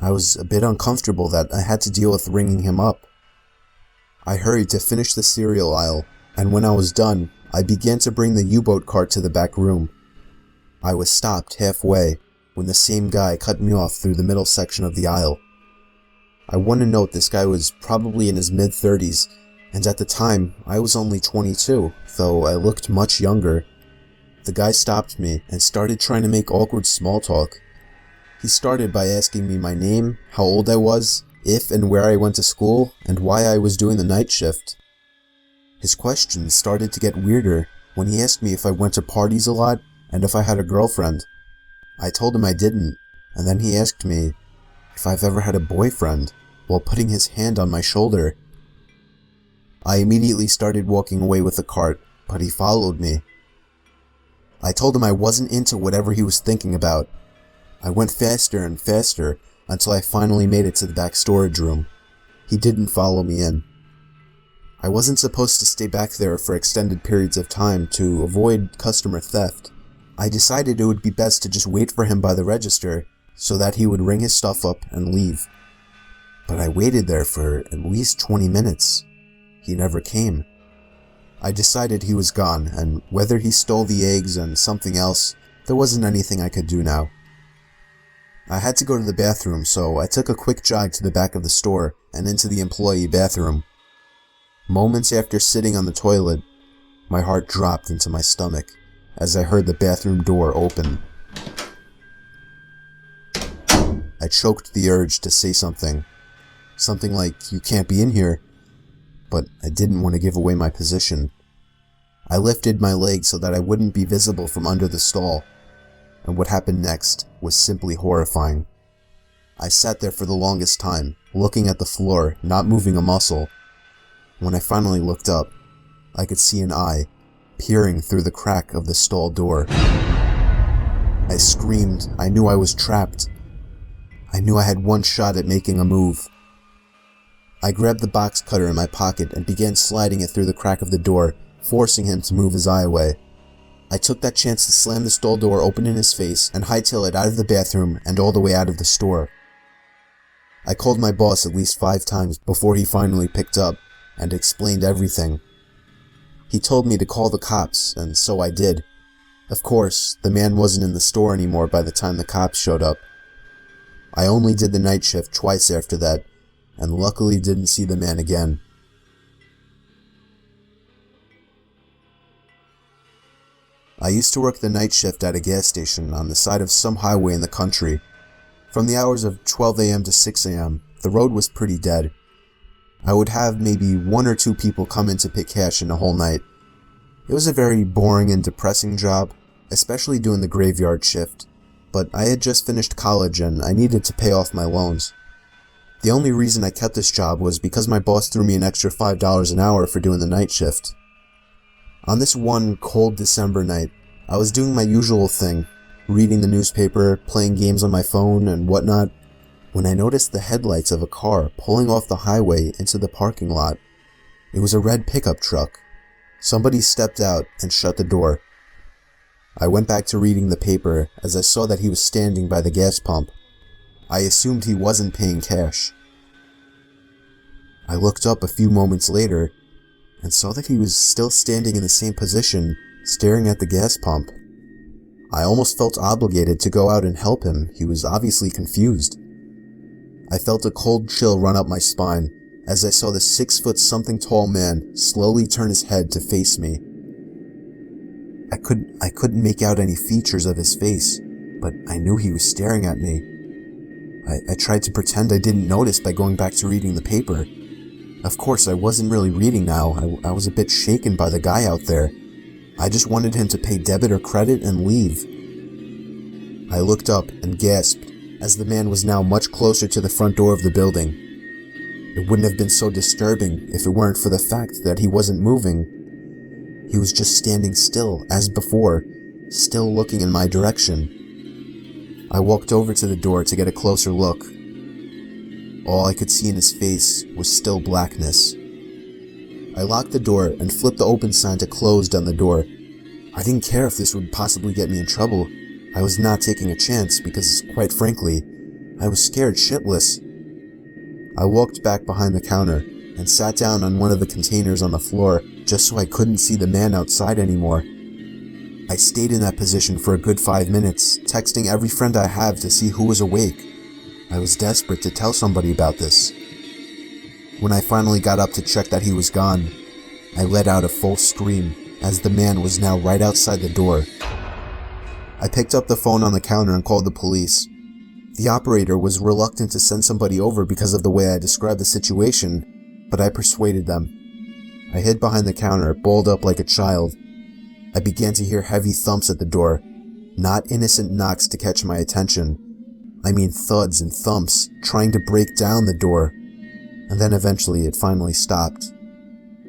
I was a bit uncomfortable that I had to deal with ringing him up. I hurried to finish the cereal aisle, and when I was done, I began to bring the U-boat cart to the back room. I was stopped halfway when the same guy cut me off through the middle section of the aisle. I want to note this guy was probably in his mid-30s, and at the time, I was only 22, though I looked much younger. The guy stopped me and started trying to make awkward small talk. He started by asking me my name, how old I was, if and where I went to school, and why I was doing the night shift. His questions started to get weirder when he asked me if I went to parties a lot and if I had a girlfriend. I told him I didn't, and then he asked me if I've ever had a boyfriend, while putting his hand on my shoulder. I immediately started walking away with the cart, but he followed me. I told him I wasn't into whatever he was thinking about. I went faster and faster until I finally made it to the back storage room. He didn't follow me in. I wasn't supposed to stay back there for extended periods of time to avoid customer theft. I decided it would be best to just wait for him by the register so that he would ring his stuff up and leave. But I waited there for at least 20 minutes. He never came. I decided he was gone, and whether he stole the eggs and something else, there wasn't anything I could do now. I had to go to the bathroom, so I took a quick jog to the back of the store and into the employee bathroom. Moments after sitting on the toilet, my heart dropped into my stomach as I heard the bathroom door open. I choked the urge to say something like, "You can't be in here," but I didn't want to give away my position. I lifted my leg so that I wouldn't be visible from under the stall, and what happened next was simply horrifying. I sat there for the longest time, looking at the floor, not moving a muscle. When I finally looked up, I could see an eye peering through the crack of the stall door. I screamed. I knew I was trapped. I knew I had one shot at making a move. I grabbed the box cutter in my pocket and began sliding it through the crack of the door, forcing him to move his eye away. I took that chance to slam the stall door open in his face and hightail it out of the bathroom and all the way out of the store. I called my boss at least 5 times before he finally picked up and explained everything. He told me to call the cops, and so I did. Of course, the man wasn't in the store anymore by the time the cops showed up. I only did the night shift twice after that, and luckily didn't see the man again. I used to work the night shift at a gas station on the side of some highway in the country. From the hours of 12 a.m. to 6 a.m., the road was pretty dead. I would have maybe 1 or 2 people come in to pick cash in a whole night. It was a very boring and depressing job, especially doing the graveyard shift, but I had just finished college and I needed to pay off my loans. The only reason I kept this job was because my boss threw me an extra $5 an hour for doing the night shift. On this one cold December night, I was doing my usual thing, reading the newspaper, playing games on my phone and whatnot, when I noticed the headlights of a car pulling off the highway into the parking lot. It was a red pickup truck. Somebody stepped out and shut the door. I went back to reading the paper as I saw that he was standing by the gas pump. I assumed he wasn't paying cash. I looked up a few moments later and saw that he was still standing in the same position, staring at the gas pump. I almost felt obligated to go out and help him. He was obviously confused. I felt a cold chill run up my spine as I saw the 6-foot-something tall man slowly turn his head to face me. I couldn't make out any features of his face, but I knew he was staring at me. I tried to pretend I didn't notice by going back to reading the paper. Of course, I wasn't really reading now. I was a bit shaken by the guy out there. I just wanted him to pay debit or credit and leave. I looked up and gasped as the man was now much closer to the front door of the building. It wouldn't have been so disturbing if it weren't for the fact that he wasn't moving. He was just standing still, as before, still looking in my direction. I walked over to the door to get a closer look. All I could see in his face was still blackness. I locked the door and flipped the open sign to closed on the door. I didn't care if this would possibly get me in trouble. I was not taking a chance because, quite frankly, I was scared shitless. I walked back behind the counter and sat down on one of the containers on the floor just so I couldn't see the man outside anymore. I stayed in that position for a good 5 minutes, texting every friend I have to see who was awake. I was desperate to tell somebody about this. When I finally got up to check that he was gone, I let out a full scream as the man was now right outside the door. I picked up the phone on the counter and called the police. The operator was reluctant to send somebody over because of the way I described the situation, but I persuaded them. I hid behind the counter, balled up like a child. I began to hear heavy thumps at the door, not innocent knocks to catch my attention. I mean thuds and thumps, trying to break down the door. And then eventually it finally stopped.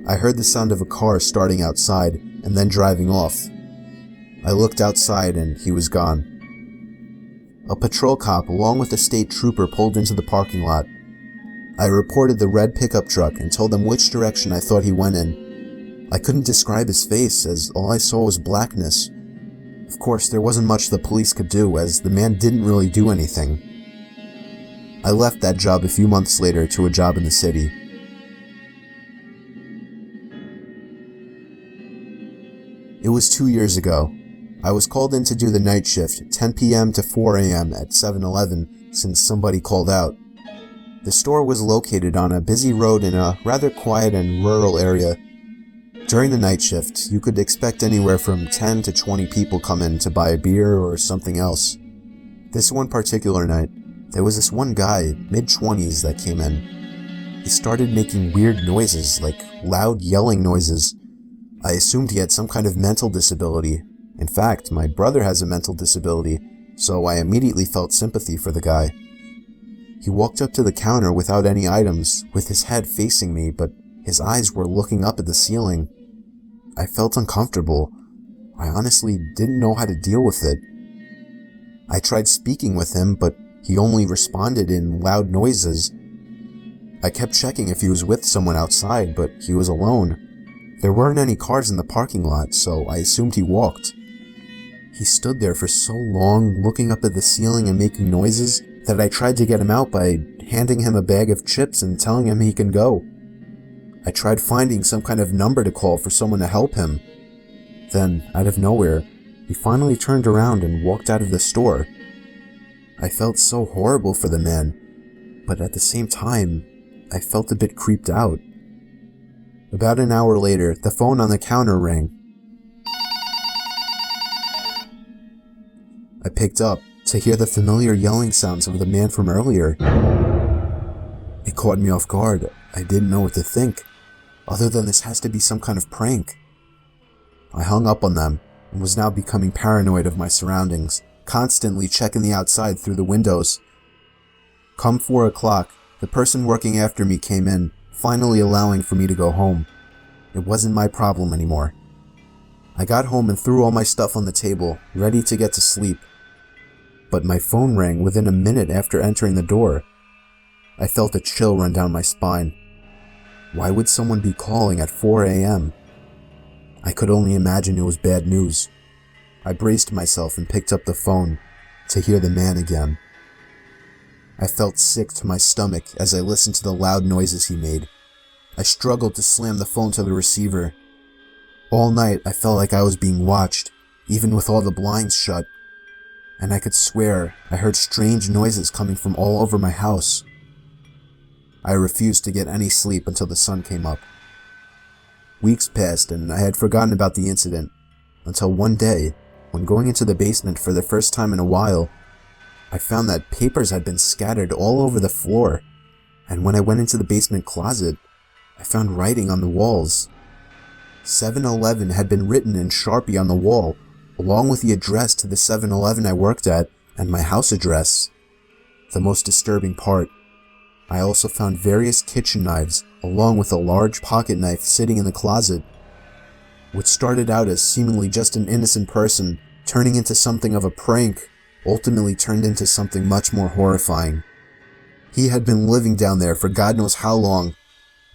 I heard the sound of a car starting outside and then driving off. I looked outside and he was gone. A patrol cop along with a state trooper pulled into the parking lot. I reported the red pickup truck and told them which direction I thought he went in. I couldn't describe his face as all I saw was blackness. Of course, there wasn't much the police could do as the man didn't really do anything. I left that job a few months later to a job in the city. It was 2 years ago. I was called in to do the night shift, 10 p.m. to 4 a.m. at 7-Eleven, since somebody called out. The store was located on a busy road in a rather quiet and rural area. During the night shift, you could expect anywhere from 10 to 20 people come in to buy a beer or something else. This one particular night, there was this one guy, mid-20s, that came in. He started making weird noises, like loud yelling noises. I assumed he had some kind of mental disability. In fact, my brother has a mental disability, so I immediately felt sympathy for the guy. He walked up to the counter without any items, with his head facing me, but his eyes were looking up at the ceiling. I felt uncomfortable. I honestly didn't know how to deal with it. I tried speaking with him, but he only responded in loud noises. I kept checking if he was with someone outside, but he was alone. There weren't any cars in the parking lot, so I assumed he walked. He stood there for so long, looking up at the ceiling and making noises, that I tried to get him out by handing him a bag of chips and telling him he can go. I tried finding some kind of number to call for someone to help him. Then, out of nowhere, he finally turned around and walked out of the store. I felt so horrible for the man, but at the same time, I felt a bit creeped out. About an hour later, the phone on the counter rang. I picked up to hear the familiar yelling sounds of the man from earlier. It caught me off guard. I didn't know what to think, other than this has to be some kind of prank. I hung up on them and was now becoming paranoid of my surroundings, constantly checking the outside through the windows. Come 4 o'clock, the person working after me came in, finally allowing for me to go home. It wasn't my problem anymore. I got home and threw all my stuff on the table, ready to get to sleep. But my phone rang within a minute after entering the door. I felt a chill run down my spine. Why would someone be calling at 4 a.m.? I could only imagine it was bad news. I braced myself and picked up the phone to hear the man again. I felt sick to my stomach as I listened to the loud noises he made. I struggled to slam the phone to the receiver. All night I felt like I was being watched, even with all the blinds shut. And I could swear I heard strange noises coming from all over my house. I refused to get any sleep until the sun came up. Weeks passed and I had forgotten about the incident, until one day, when going into the basement for the first time in a while, I found that papers had been scattered all over the floor, and when I went into the basement closet, I found writing on the walls. 7-Eleven had been written in Sharpie on the wall, along with the address to the 7-Eleven I worked at and my house address. The most disturbing part, I also found various kitchen knives along with a large pocket knife sitting in the closet. What started out as seemingly just an innocent person turning into something of a prank ultimately turned into something much more horrifying. He had been living down there for God knows how long,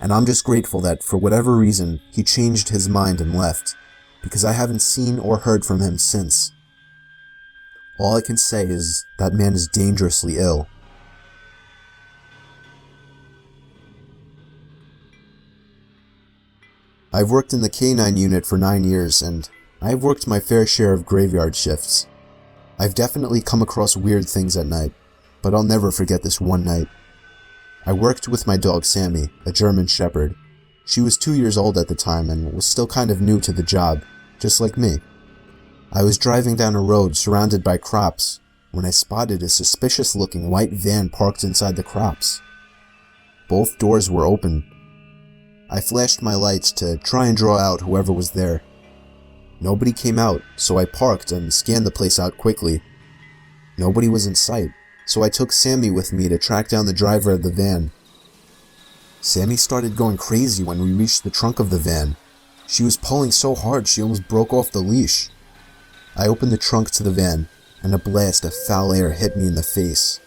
and I'm just grateful that for whatever reason he changed his mind and left, because I haven't seen or heard from him since. All I can say is that man is dangerously ill. I've worked in the K-9 unit for 9 years, and I've worked my fair share of graveyard shifts. I've definitely come across weird things at night, but I'll never forget this one night. I worked with my dog Sammy, a German Shepherd. She was 2 years old at the time and was still kind of new to the job, just like me. I was driving down a road surrounded by crops when I spotted a suspicious-looking white van parked inside the crops. Both doors were open. I flashed my lights to try and draw out whoever was there. Nobody came out, so I parked and scanned the place out quickly. Nobody was in sight, so I took Sammy with me to track down the driver of the van. Sammy started going crazy when we reached the trunk of the van. She was pulling so hard she almost broke off the leash. I opened the trunk to the van, and a blast of foul air hit me in the face.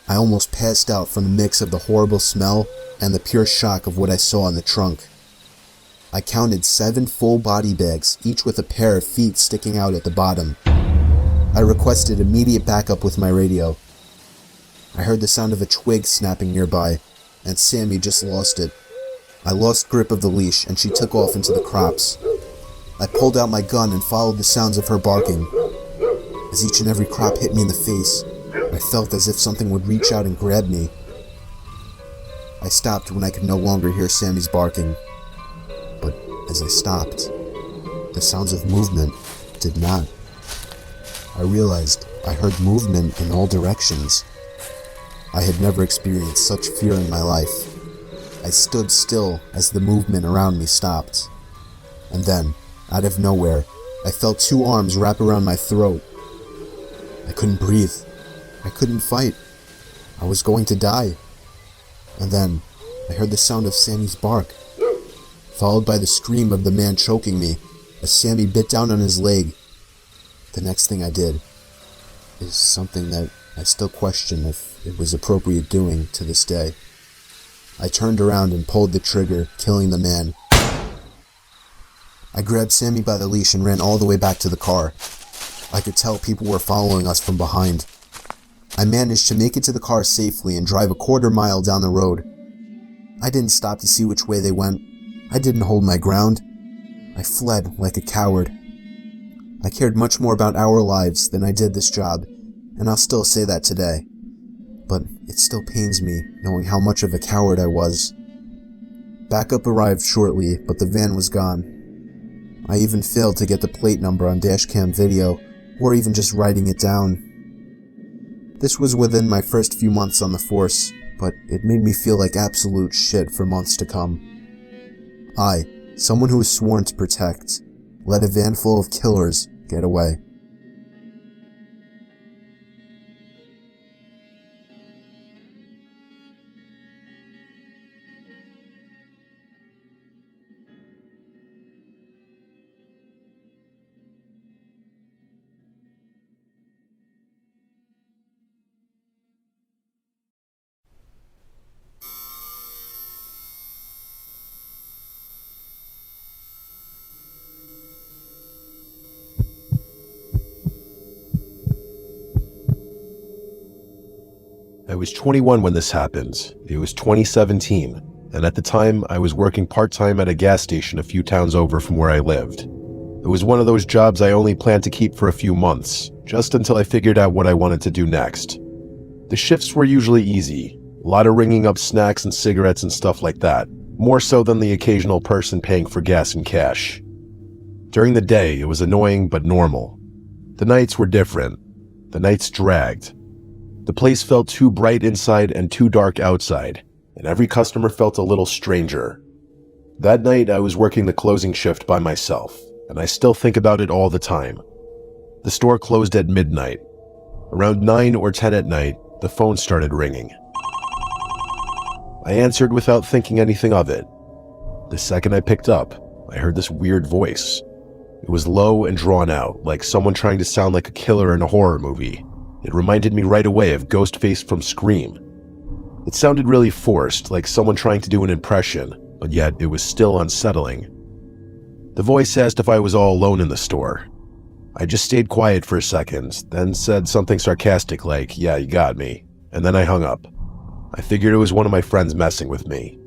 I almost passed out from the mix of the horrible smell and the pure shock of what I saw in the trunk. I counted 7 full body bags, each with a pair of feet sticking out at the bottom. I requested immediate backup with my radio. I heard the sound of a twig snapping nearby, and Sammy just lost it. I lost grip of the leash, and she took off into the crops. I pulled out my gun and followed the sounds of her barking. As each and every crop hit me in the face, I felt as if something would reach out and grab me. I stopped when I could no longer hear Sammy's barking. But as I stopped, the sounds of movement did not. I realized I heard movement in all directions. I had never experienced such fear in my life. I stood still as the movement around me stopped. And then, out of nowhere, I felt 2 arms wrap around my throat. I couldn't breathe. I couldn't fight. I was going to die. And then, I heard the sound of Sammy's bark, followed by the scream of the man choking me as Sammy bit down on his leg. The next thing I did is something that I still question if it was appropriate doing to this day. I turned around and pulled the trigger, killing the man. I grabbed Sammy by the leash and ran all the way back to the car. I could tell people were following us from behind. I managed to make it to the car safely and drive a 1/4 mile down the road. I didn't stop to see which way they went. I didn't hold my ground. I fled like a coward. I cared much more about our lives than I did this job, and I'll still say that today. But it still pains me knowing how much of a coward I was. Backup arrived shortly, but the van was gone. I even failed to get the plate number on dashcam video, or even just writing it down. This was within my first few months on the force, but it made me feel like absolute shit for months to come. I, someone who was sworn to protect, let a van full of killers get away. I was 21 when this happened. It was 2017, and at the time I was working part-time at a gas station a few towns over from where I lived. It was one of those jobs I only planned to keep for a few months, just until I figured out what I wanted to do next. The shifts were usually easy, a lot of ringing up snacks and cigarettes and stuff like that, more so than the occasional person paying for gas and cash. During the day, it was annoying but normal. The nights were different. The nights dragged. The place felt too bright inside and too dark outside, and every customer felt a little stranger. That night, I was working the closing shift by myself, and I still think about it all the time. The store closed at midnight. Around 9 or 10 at night, the phone started ringing. I answered without thinking anything of it. The second I picked up, I heard this weird voice. It was low and drawn out, like someone trying to sound like a killer in a horror movie. It reminded me right away of Ghostface from Scream. It sounded really forced, like someone trying to do an impression, but yet it was still unsettling. The voice asked if I was all alone in the store. I just stayed quiet for a second, then said something sarcastic like, "Yeah, you got me," and then I hung up. I figured it was one of my friends messing with me.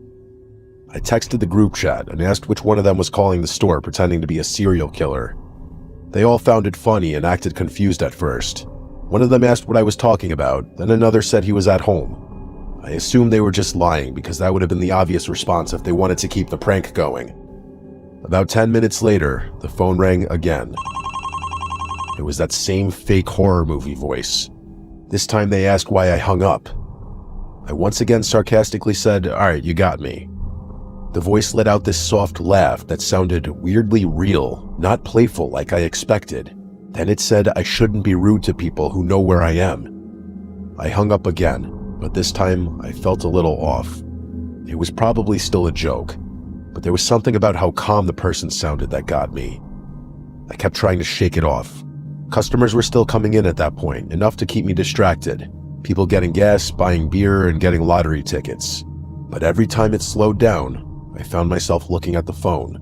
I texted the group chat and asked which one of them was calling the store pretending to be a serial killer. They all found it funny and acted confused at first. One of them asked what I was talking about, then another said he was at home. I assumed they were just lying because that would have been the obvious response if they wanted to keep the prank going. About 10 minutes later, the phone rang again. It was that same fake horror movie voice. This time they asked why I hung up. I once again sarcastically said, "Alright, you got me." The voice let out this soft laugh that sounded weirdly real, not playful like I expected. Then it said I shouldn't be rude to people who know where I am. I hung up again, but this time I felt a little off. It was probably still a joke, but there was something about how calm the person sounded that got me. I kept trying to shake it off. Customers were still coming in at that point, enough to keep me distracted. People getting gas, buying beer, and getting lottery tickets. But every time it slowed down, I found myself looking at the phone.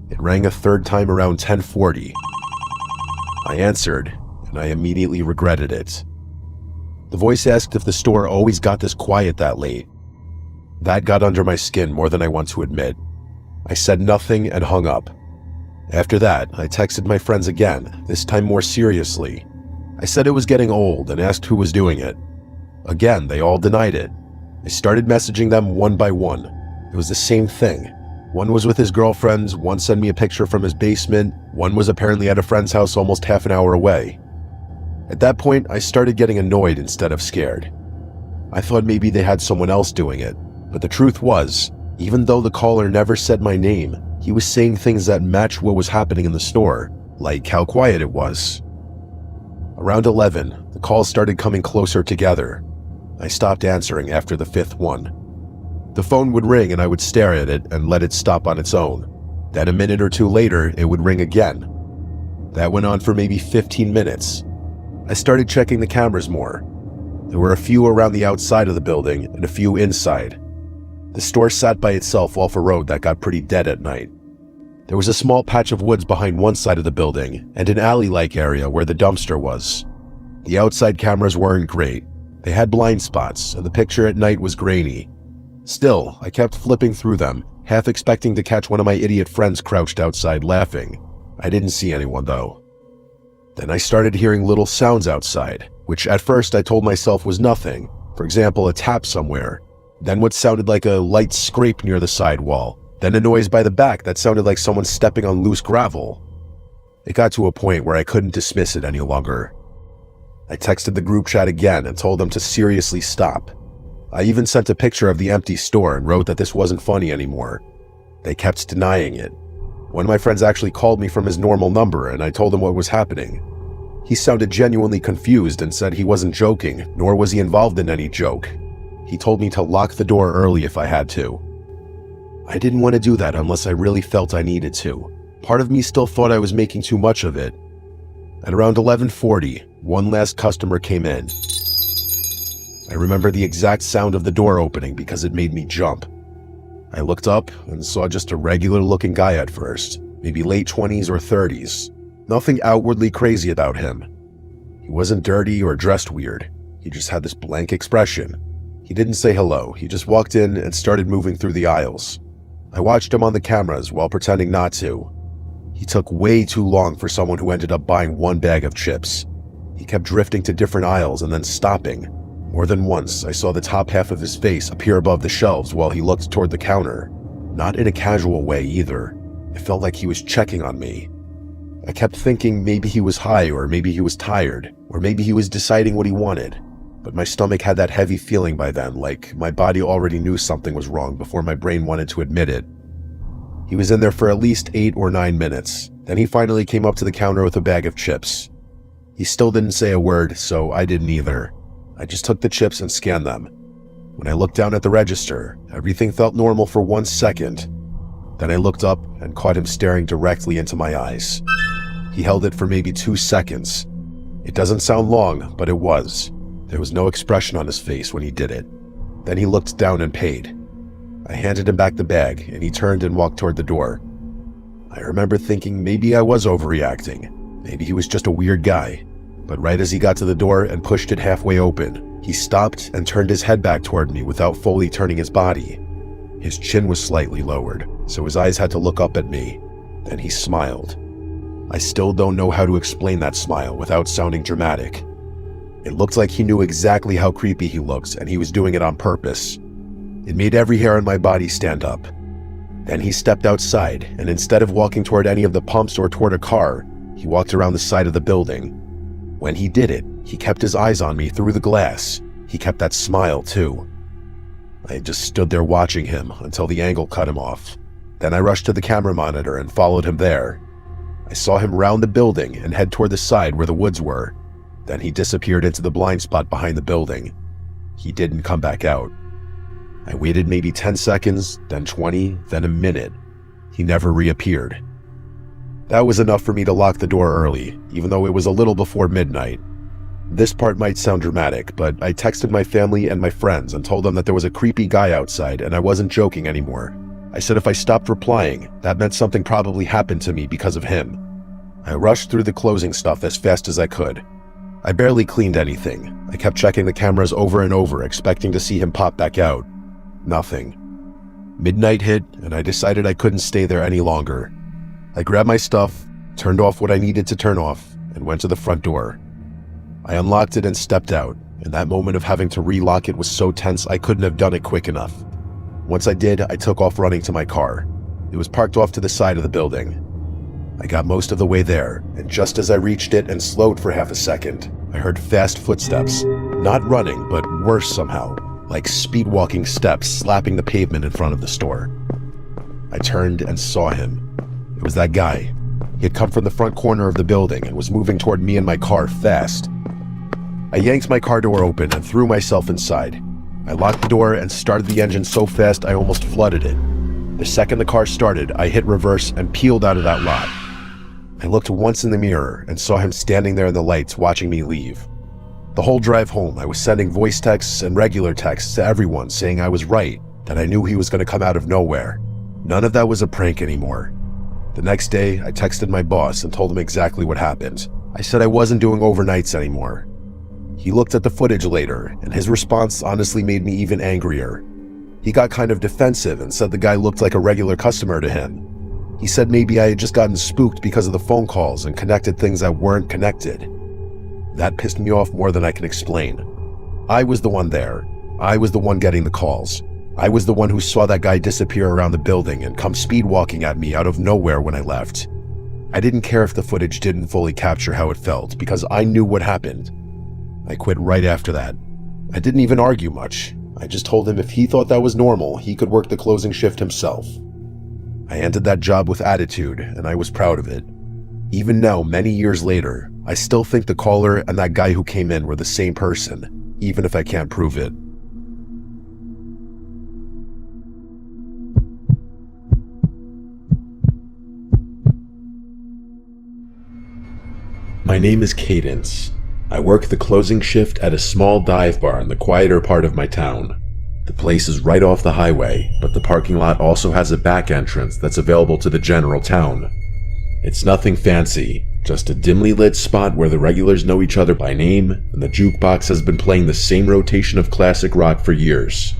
It rang a third time around 10:40. I answered, and I immediately regretted it. The voice asked if the store always got this quiet that late. That got under my skin more than I want to admit. I said nothing and hung up. After that, I texted my friends again, this time more seriously. I said it was getting old and asked who was doing it. Again, they all denied it. I started messaging them one by one. It was the same thing. One was with his girlfriend, one sent me a picture from his basement, one was apparently at a friend's house almost half an hour away. At that point, I started getting annoyed instead of scared. I thought maybe they had someone else doing it, but the truth was, even though the caller never said my name, he was saying things that matched what was happening in the store, like how quiet it was. Around 11, the calls started coming closer together. I stopped answering after the fifth one. The phone would ring and I would stare at it and let it stop on its own. Then a minute or two later, it would ring again. That went on for maybe 15 minutes. I started checking the cameras more. There were a few around the outside of the building and a few inside. The store sat by itself off a road that got pretty dead at night. There was a small patch of woods behind one side of the building and an alley-like area where the dumpster was. The outside cameras weren't great. They had blind spots, and the picture at night was grainy. Still, I kept flipping through them, half expecting to catch one of my idiot friends crouched outside laughing. I didn't see anyone, though. Then I started hearing little sounds outside, which at first I told myself was nothing, for example, a tap somewhere. Then what sounded like a light scrape near the side wall. Then a noise by the back that sounded like someone stepping on loose gravel. It got to a point where I couldn't dismiss it any longer. I texted the group chat again and told them to seriously stop. I even sent a picture of the empty store and wrote that this wasn't funny anymore. They kept denying it. One of my friends actually called me from his normal number and I told him what was happening. He sounded genuinely confused and said he wasn't joking, nor was he involved in any joke. He told me to lock the door early if I had to. I didn't want to do that unless I really felt I needed to. Part of me still thought I was making too much of it. At around 11:40, one last customer came in. I remember the exact sound of the door opening because it made me jump. I looked up and saw just a regular-looking guy at first, maybe late 20s or 30s. Nothing outwardly crazy about him. He wasn't dirty or dressed weird. He just had this blank expression. He didn't say hello. He just walked in and started moving through the aisles. I watched him on the cameras while pretending not to. He took way too long for someone who ended up buying one bag of chips. He kept drifting to different aisles and then stopping. More than once, I saw the top half of his face appear above the shelves while he looked toward the counter. Not in a casual way either. It felt like he was checking on me. I kept thinking maybe he was high, or maybe he was tired, or maybe he was deciding what he wanted. But my stomach had that heavy feeling by then, like my body already knew something was wrong before my brain wanted to admit it. He was in there for at least 8 or 9 minutes. Then he finally came up to the counter with a bag of chips. He still didn't say a word, so I didn't either. I just took the chips and scanned them. When I looked down at the register, everything felt normal for 1 second. Then I looked up and caught him staring directly into my eyes. He held it for maybe 2 seconds. It doesn't sound long, but it was. There was no expression on his face when he did it. Then he looked down and paid. I handed him back the bag, and he turned and walked toward the door. I remember thinking maybe I was overreacting. Maybe he was just a weird guy. But right as he got to the door and pushed it halfway open, he stopped and turned his head back toward me without fully turning his body. His chin was slightly lowered, so his eyes had to look up at me. Then he smiled. I still don't know how to explain that smile without sounding dramatic. It looked like he knew exactly how creepy he looked, and he was doing it on purpose. It made every hair on my body stand up. Then he stepped outside, and instead of walking toward any of the pumps or toward a car, he walked around the side of the building. When he did it, he kept his eyes on me through the glass. He kept that smile, too. I just stood there watching him until the angle cut him off. Then I rushed to the camera monitor and followed him there. I saw him round the building and head toward the side where the woods were. Then he disappeared into the blind spot behind the building. He didn't come back out. I waited maybe 10 seconds, then 20, then a minute. He never reappeared. That was enough for me to lock the door early, even though it was a little before midnight. This part might sound dramatic, but I texted my family and my friends and told them that there was a creepy guy outside and I wasn't joking anymore. I said if I stopped replying, that meant something probably happened to me because of him. I rushed through the closing stuff as fast as I could. I barely cleaned anything. I kept checking the cameras over and over, expecting to see him pop back out. Nothing. Midnight hit, and I decided I couldn't stay there any longer. I grabbed my stuff, turned off what I needed to turn off, and went to the front door. I unlocked it and stepped out, and that moment of having to relock it was so tense I couldn't have done it quick enough. Once I did, I took off running to my car. It was parked off to the side of the building. I got most of the way there, and just as I reached it and slowed for half a second, I heard fast footsteps. Not running, but worse somehow, like speed-walking steps slapping the pavement in front of the store. I turned and saw him. It was that guy. He had come from the front corner of the building and was moving toward me and my car fast. I yanked my car door open and threw myself inside. I locked the door and started the engine so fast I almost flooded it. The second the car started, I hit reverse and peeled out of that lot. I looked once in the mirror and saw him standing there in the lights watching me leave. The whole drive home, I was sending voice texts and regular texts to everyone saying I was right, that I knew he was going to come out of nowhere. None of that was a prank anymore. The next day, I texted my boss and told him exactly what happened. I said I wasn't doing overnights anymore. He looked at the footage later, and his response honestly made me even angrier. He got kind of defensive and said the guy looked like a regular customer to him. He said maybe I had just gotten spooked because of the phone calls and connected things that weren't connected. That pissed me off more than I can explain. I was the one there. I was the one getting the calls. I was the one who saw that guy disappear around the building and come speed walking at me out of nowhere when I left. I didn't care if the footage didn't fully capture how it felt because I knew what happened. I quit right after that. I didn't even argue much. I just told him if he thought that was normal, he could work the closing shift himself. I ended that job with attitude, and I was proud of it. Even now, many years later, I still think the caller and that guy who came in were the same person, even if I can't prove it. My name is Cadence. I work the closing shift at a small dive bar in the quieter part of my town. The place is right off the highway, but the parking lot also has a back entrance that's available to the general town. It's nothing fancy, just a dimly lit spot where the regulars know each other by name, and the jukebox has been playing the same rotation of classic rock for years.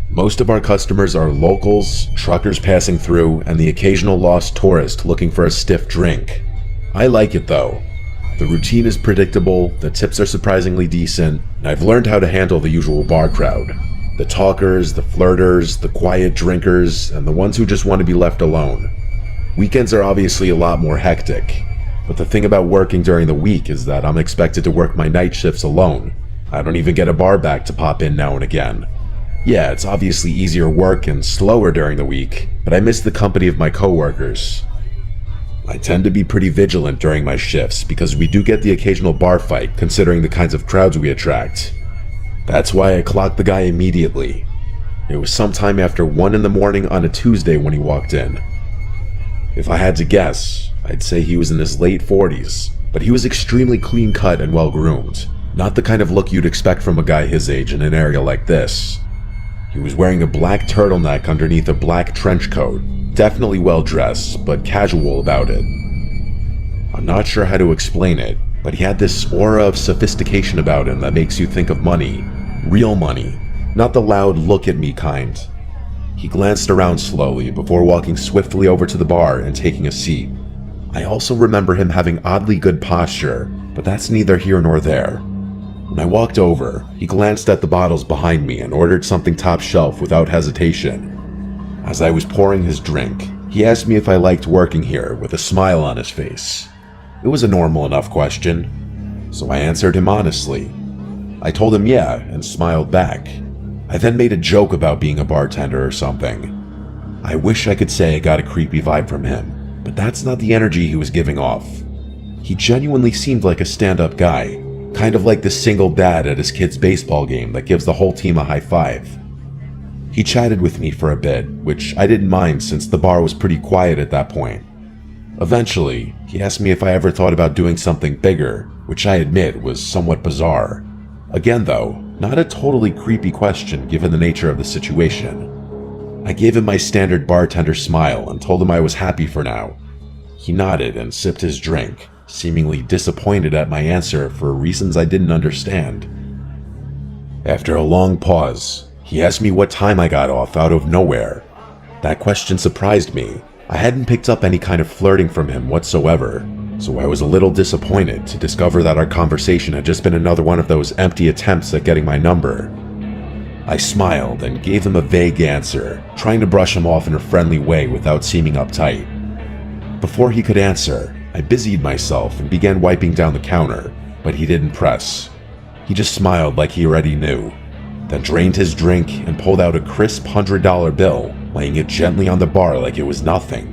Most of our customers are locals, truckers passing through, and the occasional lost tourist looking for a stiff drink. I like it though. The routine is predictable, the tips are surprisingly decent, and I've learned how to handle the usual bar crowd. The talkers, the flirters, the quiet drinkers, and the ones who just want to be left alone. Weekends are obviously a lot more hectic, but the thing about working during the week is that I'm expected to work my night shifts alone. I don't even get a bar back to pop in now and again. Yeah, it's obviously easier work and slower during the week, but I miss the company of my coworkers. I tend to be pretty vigilant during my shifts because we do get the occasional bar fight considering the kinds of crowds we attract. That's why I clocked the guy immediately. It was sometime after 1 in the morning on a Tuesday when he walked in. If I had to guess, I'd say he was in his late 40s, but he was extremely clean cut and well groomed. Not the kind of look you'd expect from a guy his age in an area like this. He was wearing a black turtleneck underneath a black trench coat. Definitely well dressed, but casual about it. I'm not sure how to explain it, but he had this aura of sophistication about him that makes you think of money. Real money, not the loud look at me kind. He glanced around slowly before walking swiftly over to the bar and taking a seat. I also remember him having oddly good posture, but that's neither here nor there. When I walked over, he glanced at the bottles behind me and ordered something top shelf without hesitation. As I was pouring his drink, he asked me if I liked working here with a smile on his face. It was a normal enough question, so I answered him honestly. I told him yeah and smiled back. I then made a joke about being a bartender or something. I wish I could say I got a creepy vibe from him, but that's not the energy he was giving off. He genuinely seemed like a stand-up guy, kind of like the single dad at his kid's baseball game that gives the whole team a high five. He chatted with me for a bit, which I didn't mind since the bar was pretty quiet at that point. Eventually, he asked me if I ever thought about doing something bigger, which I admit was somewhat bizarre. Again though, not a totally creepy question given the nature of the situation. I gave him my standard bartender smile and told him I was happy for now. He nodded and sipped his drink, seemingly disappointed at my answer for reasons I didn't understand. After a long pause, he asked me what time I got off out of nowhere. That question surprised me. I hadn't picked up any kind of flirting from him whatsoever, so I was a little disappointed to discover that our conversation had just been another one of those empty attempts at getting my number. I smiled and gave him a vague answer, trying to brush him off in a friendly way without seeming uptight. Before he could answer, I busied myself and began wiping down the counter, but he didn't press. He just smiled like he already knew, then drained his drink and pulled out a crisp $100 bill, laying it gently on the bar like it was nothing.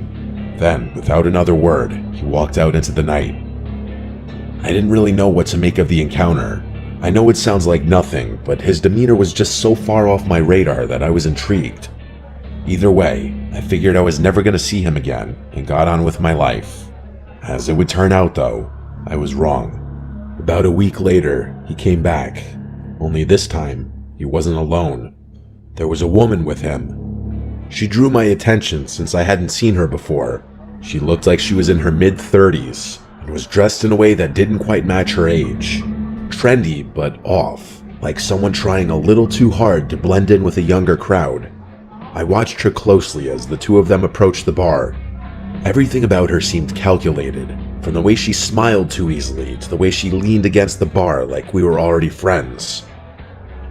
Then, without another word, he walked out into the night. I didn't really know what to make of the encounter. I know it sounds like nothing, but his demeanor was just so far off my radar that I was intrigued. Either way, I figured I was never going to see him again and got on with my life. As it would turn out though, I was wrong. About a week later, he came back. Only this time, he wasn't alone. There was a woman with him. She drew my attention since I hadn't seen her before. She looked like she was in her mid-30s and was dressed in a way that didn't quite match her age. Trendy, but off, like someone trying a little too hard to blend in with a younger crowd. I watched her closely as the two of them approached the bar. Everything about her seemed calculated, from the way she smiled too easily to the way she leaned against the bar like we were already friends.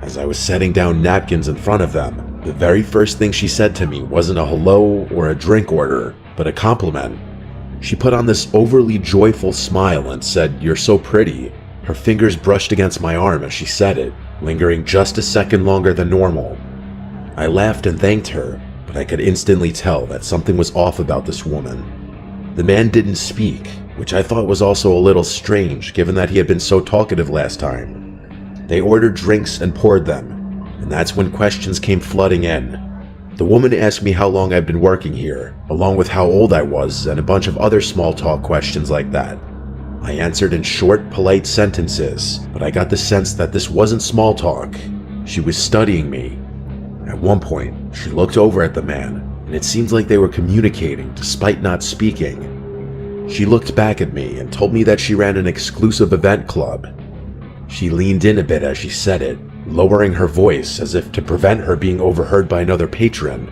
As I was setting down napkins in front of them, the very first thing she said to me wasn't a hello or a drink order, but a compliment. She put on this overly joyful smile and said, "You're so pretty." Her fingers brushed against my arm as she said it, lingering just a second longer than normal. I laughed and thanked her, but I could instantly tell that something was off about this woman. The man didn't speak, which I thought was also a little strange given that he had been so talkative last time. They ordered drinks and poured them, and that's when questions came flooding in. The woman asked me how long I'd been working here, along with how old I was and a bunch of other small talk questions like that. I answered in short, polite sentences, but I got the sense that this wasn't small talk. She was studying me. At one point, she looked over at the man, and it seemed like they were communicating despite not speaking. She looked back at me and told me that she ran an exclusive event club. She leaned in a bit as she said it, lowering her voice as if to prevent her being overheard by another patron.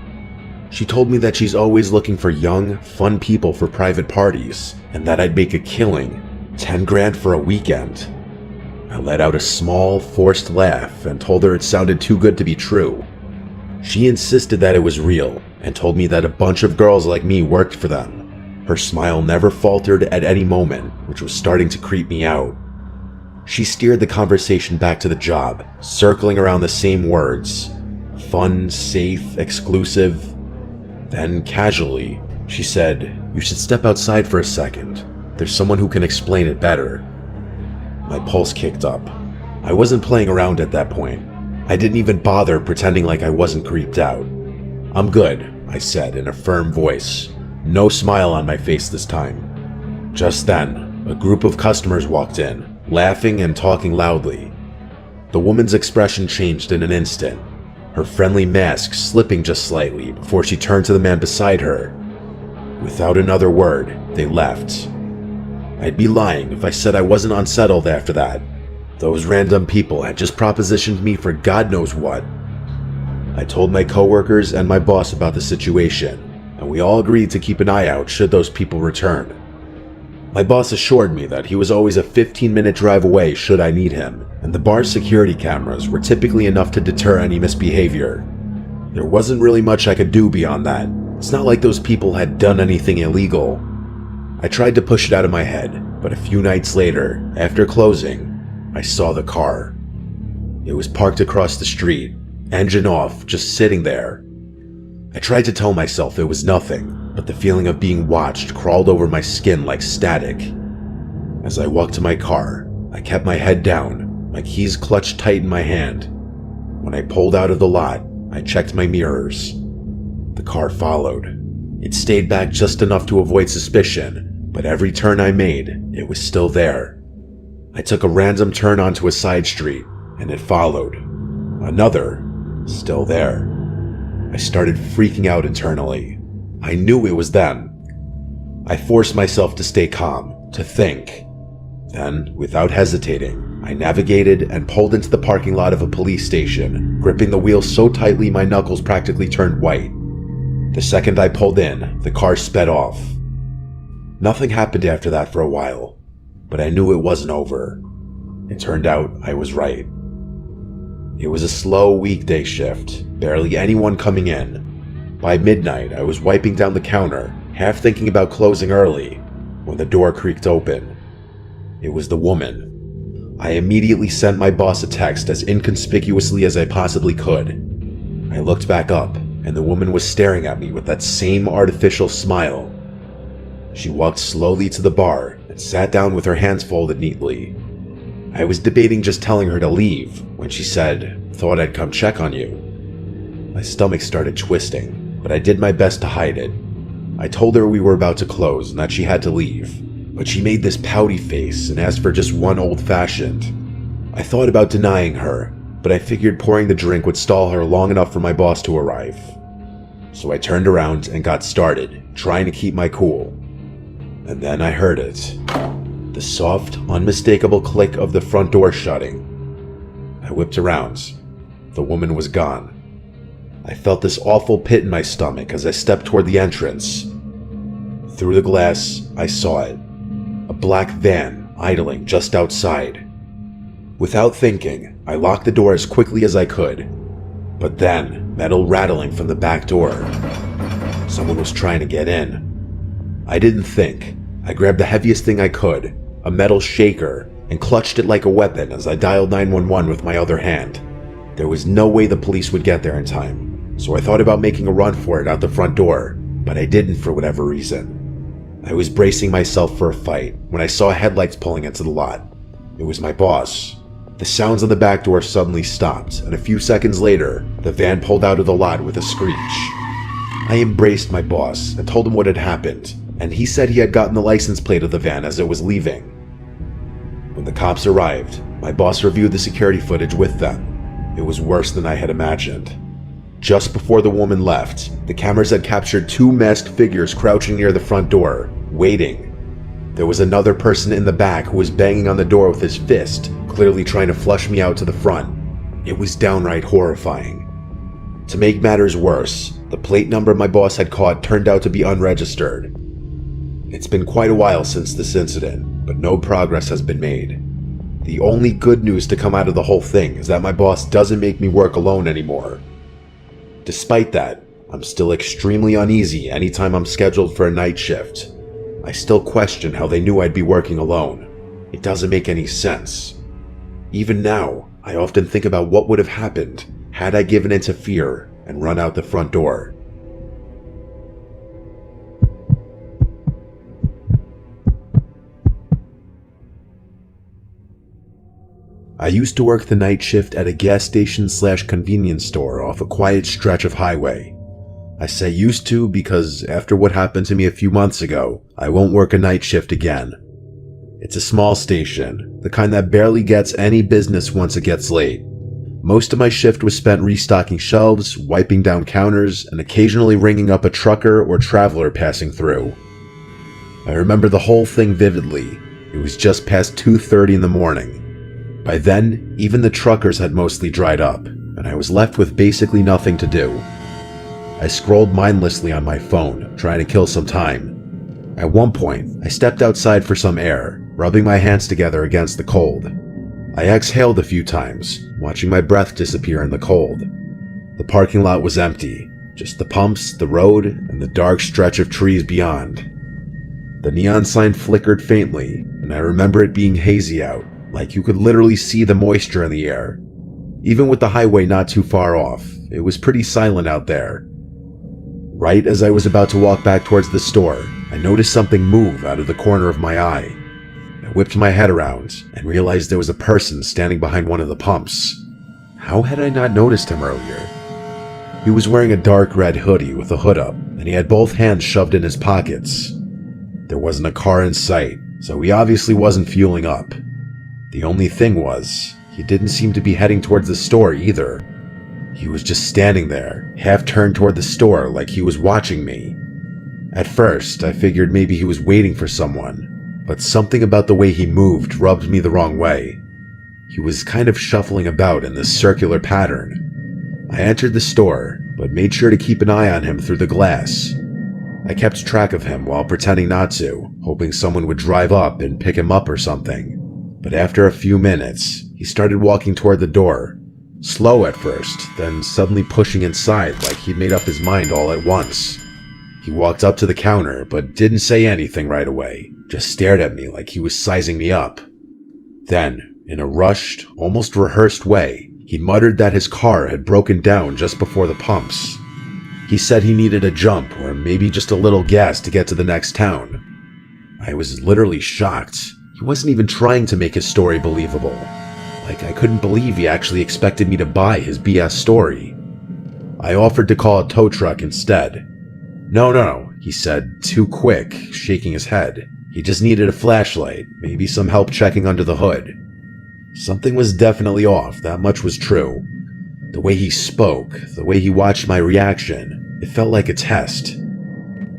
She told me that she's always looking for young, fun people for private parties, and that I'd make a killing, 10 grand for a weekend. I let out a small, forced laugh and told her it sounded too good to be true. She insisted that it was real, and told me that a bunch of girls like me worked for them. Her smile never faltered at any moment, which was starting to creep me out. She steered the conversation back to the job, circling around the same words. Fun, safe, exclusive. Then, casually, she said, "You should step outside for a second. There's someone who can explain it better." My pulse kicked up. I wasn't playing around at that point. I didn't even bother pretending like I wasn't creeped out. "I'm good," I said in a firm voice. No smile on my face this time. Just then, a group of customers walked in, laughing and talking loudly. The woman's expression changed in an instant, her friendly mask slipping just slightly before she turned to the man beside her. Without another word, they left. I'd be lying if I said I wasn't unsettled after that. Those random people had just propositioned me for God knows what. I told my coworkers and my boss about the situation, and we all agreed to keep an eye out should those people return. My boss assured me that he was always a 15-minute drive away should I need him, and the bar's security cameras were typically enough to deter any misbehavior. There wasn't really much I could do beyond that. It's not like those people had done anything illegal. I tried to push it out of my head, but a few nights later, after closing, I saw the car. It was parked across the street, engine off, just sitting there. I tried to tell myself it was nothing, but the feeling of being watched crawled over my skin like static. As I walked to my car, I kept my head down, my keys clutched tight in my hand. When I pulled out of the lot, I checked my mirrors. The car followed. It stayed back just enough to avoid suspicion, but every turn I made, it was still there. I took a random turn onto a side street, and it followed. Another, still there. I started freaking out internally. I knew it was them. I forced myself to stay calm, to think. Then, without hesitating, I navigated and pulled into the parking lot of a police station, gripping the wheel so tightly my knuckles practically turned white. The second I pulled in, the car sped off. Nothing happened after that for a while, but I knew it wasn't over. It turned out I was right. It was a slow weekday shift, barely anyone coming in. By midnight, I was wiping down the counter, half thinking about closing early, when the door creaked open. It was the woman. I immediately sent my boss a text as inconspicuously as I possibly could. I looked back up, and the woman was staring at me with that same artificial smile. She walked slowly to the bar and sat down with her hands folded neatly. I was debating just telling her to leave when she said, "Thought I'd come check on you." My stomach started twisting, but I did my best to hide it. I told her we were about to close and that she had to leave, but she made this pouty face and asked for just one old-fashioned. I thought about denying her, but I figured pouring the drink would stall her long enough for my boss to arrive. So I turned around and got started, trying to keep my cool. And then I heard it. The soft, unmistakable click of the front door shutting. I whipped around. The woman was gone. I felt this awful pit in my stomach as I stepped toward the entrance. Through the glass, I saw it. A black van idling just outside. Without thinking, I locked the door as quickly as I could. But then, metal rattling from the back door. Someone was trying to get in. I didn't think. I grabbed the heaviest thing I could, a metal shaker, and clutched it like a weapon as I dialed 911 with my other hand. There was no way the police would get there in time, so I thought about making a run for it out the front door, but I didn't for whatever reason. I was bracing myself for a fight when I saw headlights pulling into the lot. It was my boss. The sounds on the back door suddenly stopped, and a few seconds later, the van pulled out of the lot with a screech. I embraced my boss and told him what had happened, and he said he had gotten the license plate of the van as it was leaving. When the cops arrived, my boss reviewed the security footage with them. It was worse than I had imagined. Just before the woman left, the cameras had captured two masked figures crouching near the front door, waiting. There was another person in the back who was banging on the door with his fist, clearly trying to flush me out to the front. It was downright horrifying. To make matters worse, the plate number my boss had caught turned out to be unregistered. It's been quite a while since this incident, but no progress has been made. The only good news to come out of the whole thing is that my boss doesn't make me work alone anymore. Despite that, I'm still extremely uneasy anytime I'm scheduled for a night shift. I still question how they knew I'd be working alone. It doesn't make any sense. Even now, I often think about what would have happened had I given in to fear and run out the front door. I used to work the night shift at a gas station / convenience store off a quiet stretch of highway. I say used to because after what happened to me a few months ago, I won't work a night shift again. It's a small station, the kind that barely gets any business once it gets late. Most of my shift was spent restocking shelves, wiping down counters, and occasionally ringing up a trucker or traveler passing through. I remember the whole thing vividly. It was just past 2:30 in the morning. By then, even the truckers had mostly dried up, and I was left with basically nothing to do. I scrolled mindlessly on my phone, trying to kill some time. At one point, I stepped outside for some air, rubbing my hands together against the cold. I exhaled a few times, watching my breath disappear in the cold. The parking lot was empty, just the pumps, the road, and the dark stretch of trees beyond. The neon sign flickered faintly, and I remember it being hazy out, like you could literally see the moisture in the air. Even with the highway not too far off, it was pretty silent out there. Right as I was about to walk back towards the store, I noticed something move out of the corner of my eye. I whipped my head around and realized there was a person standing behind one of the pumps. How had I not noticed him earlier? He was wearing a dark red hoodie with a hood up, and he had both hands shoved in his pockets. There wasn't a car in sight, so he obviously wasn't fueling up. The only thing was, he didn't seem to be heading towards the store either. He was just standing there, half turned toward the store like he was watching me. At first, I figured maybe he was waiting for someone, but something about the way he moved rubbed me the wrong way. He was kind of shuffling about in this circular pattern. I entered the store, but made sure to keep an eye on him through the glass. I kept track of him while pretending not to, hoping someone would drive up and pick him up or something. But after a few minutes, he started walking toward the door. Slow at first, then suddenly pushing inside like he'd made up his mind all at once. He walked up to the counter, but didn't say anything right away, just stared at me like he was sizing me up. Then, in a rushed, almost rehearsed way, he muttered that his car had broken down just before the pumps. He said he needed a jump or maybe just a little gas to get to the next town. I was literally shocked. He wasn't even trying to make his story believable. Like, I couldn't believe he actually expected me to buy his BS story. I offered to call a tow truck instead. No, he said, too quick, shaking his head. He just needed a flashlight, maybe some help checking under the hood. Something was definitely off, that much was true. The way he spoke, the way he watched my reaction, it felt like a test.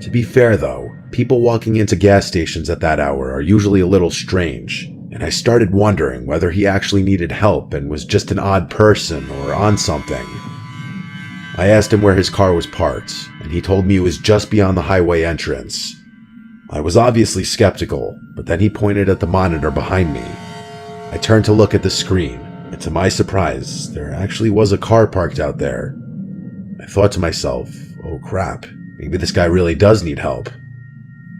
To be fair though, people walking into gas stations at that hour are usually a little strange, and I started wondering whether he actually needed help and was just an odd person or on something. I asked him where his car was parked, and he told me it was just beyond the highway entrance. I was obviously skeptical, but then he pointed at the monitor behind me. I turned to look at the screen, and to my surprise, there actually was a car parked out there. I thought to myself, oh crap, maybe this guy really does need help.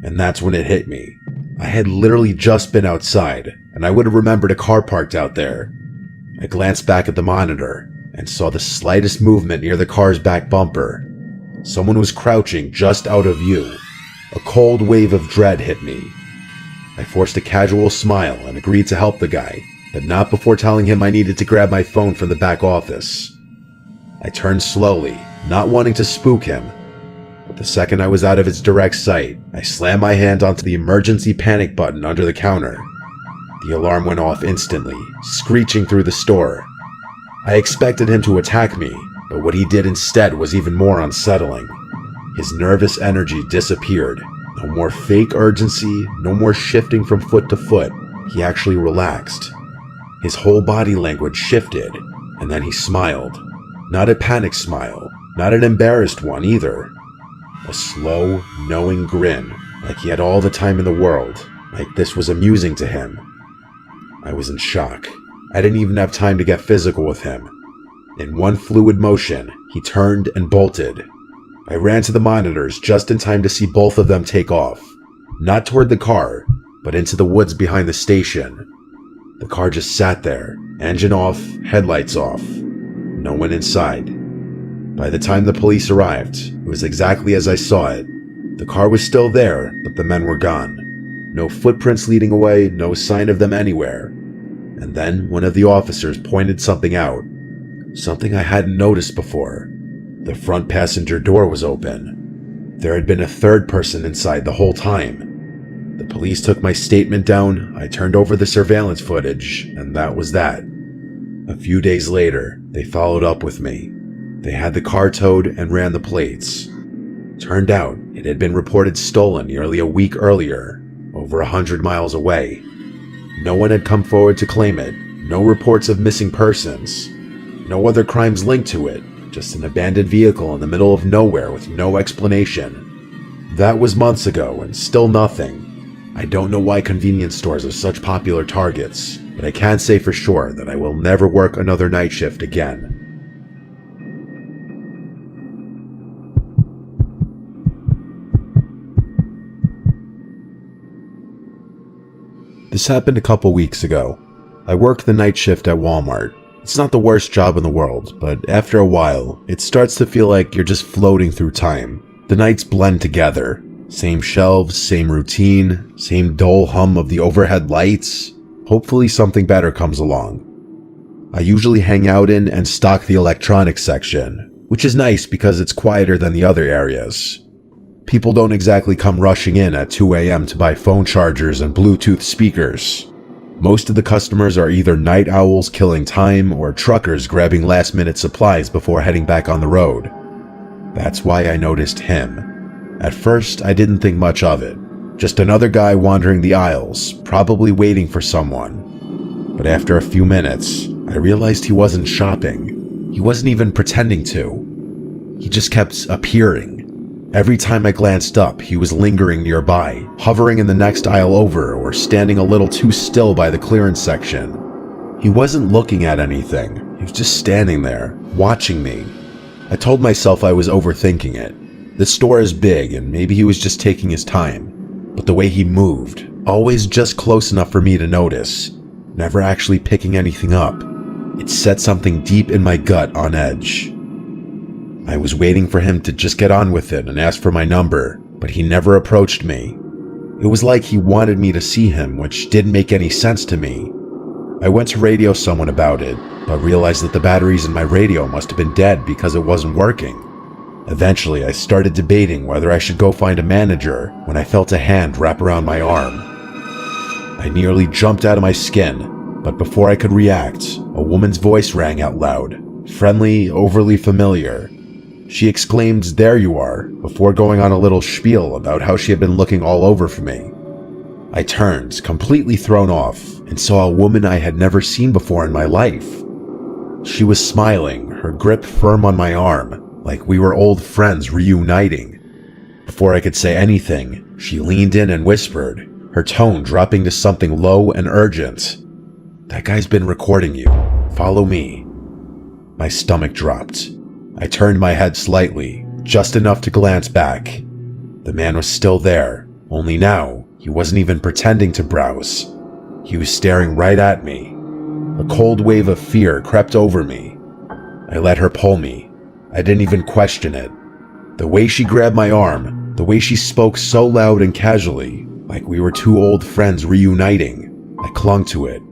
And that's when it hit me. I had literally just been outside, and I would have remembered a car parked out there. I glanced back at the monitor and saw the slightest movement near the car's back bumper. Someone was crouching just out of view. A cold wave of dread hit me. I forced a casual smile and agreed to help the guy, but not before telling him I needed to grab my phone from the back office. I turned slowly, not wanting to spook him, but the second I was out of his direct sight, I slammed my hand onto the emergency panic button under the counter. The alarm went off instantly, screeching through the store. I expected him to attack me, but what he did instead was even more unsettling. His nervous energy disappeared. No more fake urgency, no more shifting from foot to foot. He actually relaxed. His whole body language shifted, and then he smiled. Not a panic smile, not an embarrassed one either. A slow, knowing grin, like he had all the time in the world, like this was amusing to him. I was in shock. I didn't even have time to get physical with him. In one fluid motion, he turned and bolted. I ran to the monitors just in time to see both of them take off. Not toward the car, but into the woods behind the station. The car just sat there, engine off, headlights off. No one inside. By the time the police arrived, it was exactly as I saw it. The car was still there, but the men were gone. No footprints leading away, no sign of them anywhere. And then one of the officers pointed something out. Something I hadn't noticed before. The front passenger door was open. There had been a third person inside the whole time. The police took my statement down, I turned over the surveillance footage, and that was that. A few days later, they followed up with me. They had the car towed and ran the plates. Turned out, it had been reported stolen nearly a week earlier, over 100 miles away. No one had come forward to claim it, no reports of missing persons, no other crimes linked to it, just an abandoned vehicle in the middle of nowhere with no explanation. That was months ago and still nothing. I don't know why convenience stores are such popular targets, but I can say for sure that I will never work another night shift again. This happened a couple weeks ago. I worked the night shift at Walmart. It's not the worst job in the world, but after a while, it starts to feel like you're just floating through time. The nights blend together. Same shelves, same routine, same dull hum of the overhead lights. Hopefully something better comes along. I usually hang out in and stock the electronics section, which is nice because it's quieter than the other areas. People don't exactly come rushing in at 2 a.m. to buy phone chargers and Bluetooth speakers. Most of the customers are either night owls killing time or truckers grabbing last-minute supplies before heading back on the road. That's why I noticed him. At first, I didn't think much of it. Just another guy wandering the aisles, probably waiting for someone. But after a few minutes, I realized he wasn't shopping. He wasn't even pretending to. He just kept appearing. Every time I glanced up, he was lingering nearby, hovering in the next aisle over or standing a little too still by the clearance section. He wasn't looking at anything. He was just standing there, watching me. I told myself I was overthinking it. The store is big and maybe he was just taking his time. But the way he moved, always just close enough for me to notice, never actually picking anything up, it set something deep in my gut on edge. I was waiting for him to just get on with it and ask for my number, but he never approached me. It was like he wanted me to see him, which didn't make any sense to me. I went to radio someone about it, but realized that the batteries in my radio must have been dead because it wasn't working. Eventually, I started debating whether I should go find a manager when I felt a hand wrap around my arm. I nearly jumped out of my skin, but before I could react, a woman's voice rang out loud, friendly, overly familiar. She exclaimed, "There you are," before going on a little spiel about how she had been looking all over for me. I turned, completely thrown off, and saw a woman I had never seen before in my life. She was smiling, her grip firm on my arm, like we were old friends reuniting. Before I could say anything, she leaned in and whispered, her tone dropping to something low and urgent. "That guy's been recording you. Follow me." My stomach dropped. I turned my head slightly, just enough to glance back. The man was still there, only now he wasn't even pretending to browse. He was staring right at me. A cold wave of fear crept over me. I let her pull me. I didn't even question it. The way she grabbed my arm, the way she spoke so loud and casually, like we were two old friends reuniting, I clung to it.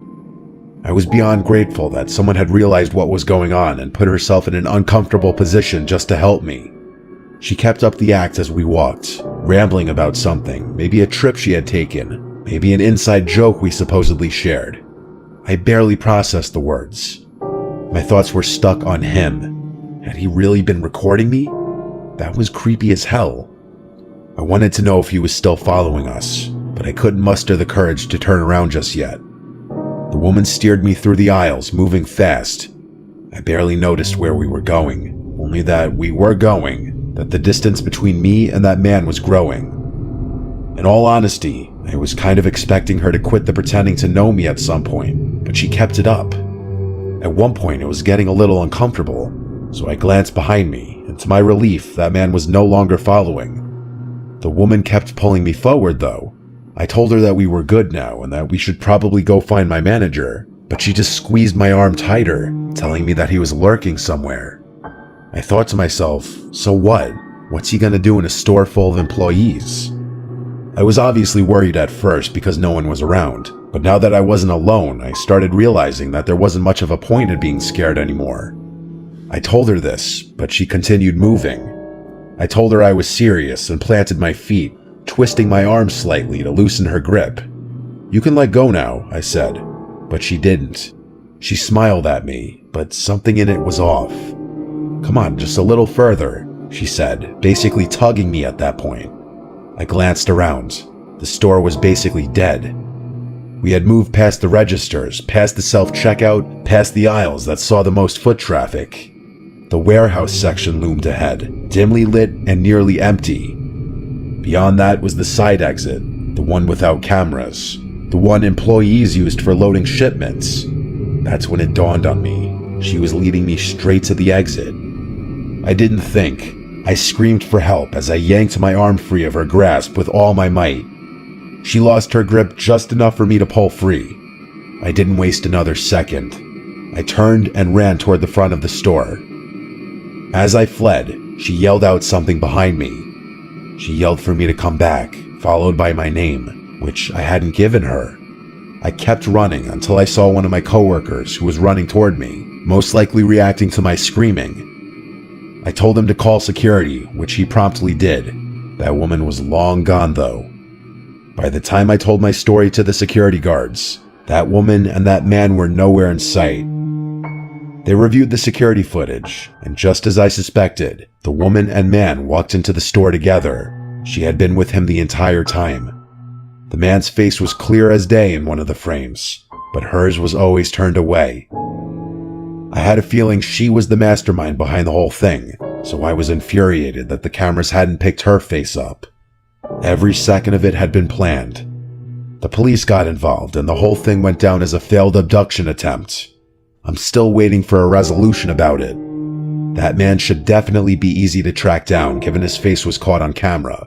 I was beyond grateful that someone had realized what was going on and put herself in an uncomfortable position just to help me. She kept up the act as we walked, rambling about something, maybe a trip she had taken, maybe an inside joke we supposedly shared. I barely processed the words. My thoughts were stuck on him. Had he really been recording me? That was creepy as hell. I wanted to know if he was still following us, but I couldn't muster the courage to turn around just yet. The woman steered me through the aisles, moving fast. I barely noticed where we were going, only that we were going, that the distance between me and that man was growing. In all honesty, I was kind of expecting her to quit the pretending to know me at some point, but she kept it up. At one point, it was getting a little uncomfortable, so I glanced behind me, and to my relief, that man was no longer following. The woman kept pulling me forward, though. I told her that we were good now and that we should probably go find my manager, but she just squeezed my arm tighter, telling me that he was lurking somewhere. I thought to myself, so what? What's he gonna do in a store full of employees? I was obviously worried at first because no one was around, but now that I wasn't alone, I started realizing that there wasn't much of a point in being scared anymore. I told her this, but she continued moving. I told her I was serious and planted my feet, twisting my arm slightly to loosen her grip. "You can let go now," I said, but she didn't. She smiled at me, but something in it was off. "Come on, just a little further," she said, basically tugging me at that point. I glanced around. The store was basically dead. We had moved past the registers, past the self-checkout, past the aisles that saw the most foot traffic. The warehouse section loomed ahead, dimly lit and nearly empty. Beyond that was the side exit, the one without cameras, the one employees used for loading shipments. That's when it dawned on me. She was leading me straight to the exit. I didn't think. I screamed for help as I yanked my arm free of her grasp with all my might. She lost her grip just enough for me to pull free. I didn't waste another second. I turned and ran toward the front of the store. As I fled, she yelled out something behind me. She yelled for me to come back, followed by my name, which I hadn't given her. I kept running until I saw one of my coworkers who was running toward me, most likely reacting to my screaming. I told him to call security, which he promptly did. That woman was long gone, though. By the time I told my story to the security guards, that woman and that man were nowhere in sight. They reviewed the security footage, and just as I suspected, the woman and man walked into the store together. She had been with him the entire time. The man's face was clear as day in one of the frames, but hers was always turned away. I had a feeling she was the mastermind behind the whole thing, so I was infuriated that the cameras hadn't picked her face up. Every second of it had been planned. The police got involved, and the whole thing went down as a failed abduction attempt. I'm still waiting for a resolution about it. That man should definitely be easy to track down, given his face was caught on camera.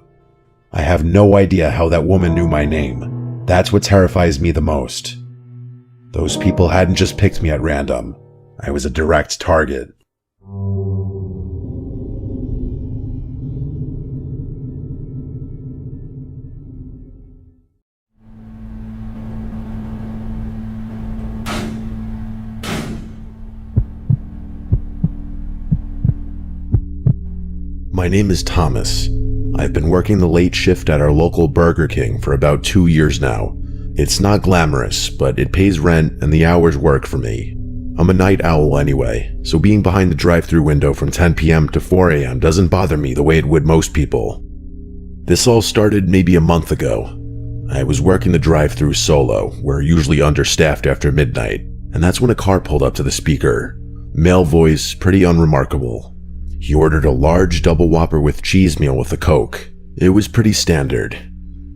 I have no idea how that woman knew my name. That's what terrifies me the most. Those people hadn't just picked me at random. I was a direct target. My name is Thomas. I've been working the late shift at our local Burger King for about 2 years now. It's not glamorous, but it pays rent and the hours work for me. I'm a night owl anyway, so being behind the drive-thru window from 10 p.m. to 4 a.m. doesn't bother me the way it would most people. This all started maybe a month ago. I was working the drive-thru solo. We're usually understaffed after midnight, and that's when a car pulled up to the speaker. Male voice, pretty unremarkable. He ordered a large double Whopper with cheese meal with a Coke. It was pretty standard.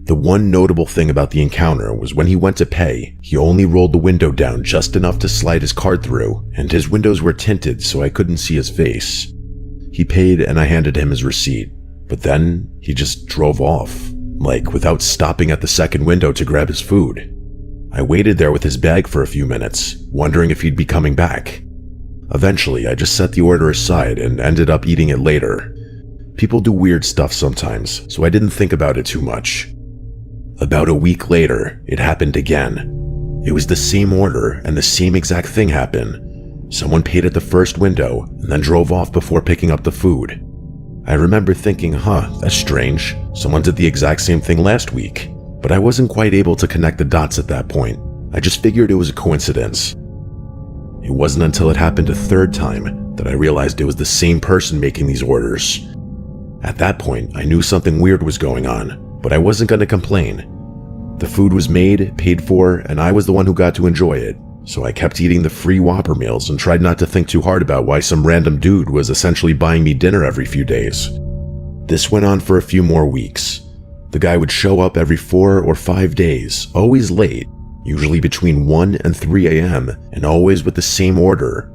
The one notable thing about the encounter was when he went to pay, he only rolled the window down just enough to slide his card through, and his windows were tinted so I couldn't see his face. He paid and I handed him his receipt, but then he just drove off, like without stopping at the second window to grab his food. I waited there with his bag for a few minutes, wondering if he'd be coming back. Eventually, I just set the order aside and ended up eating it later. People do weird stuff sometimes, so I didn't think about it too much. About a week later, it happened again. It was the same order and the same exact thing happened. Someone paid at the first window and then drove off before picking up the food. I remember thinking, that's strange. Someone did the exact same thing last week. But I wasn't quite able to connect the dots at that point. I just figured it was a coincidence. It wasn't until it happened a third time that I realized it was the same person making these orders. At that point, I knew something weird was going on, but I wasn't going to complain. The food was made, paid for, and I was the one who got to enjoy it, so I kept eating the free Whopper meals and tried not to think too hard about why some random dude was essentially buying me dinner every few days. This went on for a few more weeks. The guy would show up every 4 or 5 days, always late, usually between 1 and 3 a.m., and always with the same order.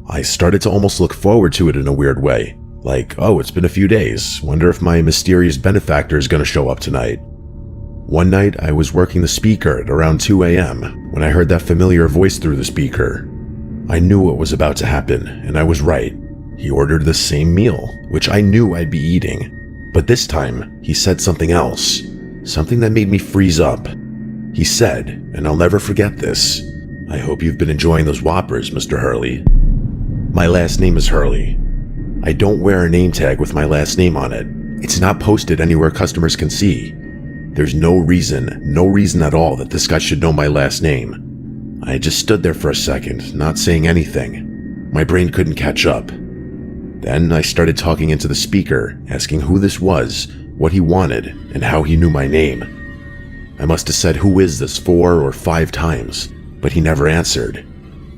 I started to almost look forward to it in a weird way. Like, it's been a few days. Wonder if my mysterious benefactor is going to show up tonight. One night, I was working the speaker at around 2 a.m. when I heard that familiar voice through the speaker. I knew what was about to happen, and I was right. He ordered the same meal, which I knew I'd be eating. But this time, he said something else. Something that made me freeze up. He said, and I'll never forget this, "I hope you've been enjoying those Whoppers, Mr. Hurley." My last name is Hurley. I don't wear a name tag with my last name on it. It's not posted anywhere customers can see. There's no reason at all that this guy should know my last name. I just stood there for a second, not saying anything. My brain couldn't catch up. Then I started talking into the speaker, asking who this was, what he wanted, and how he knew my name. I must have said "who is this" 4 or 5 times, but he never answered.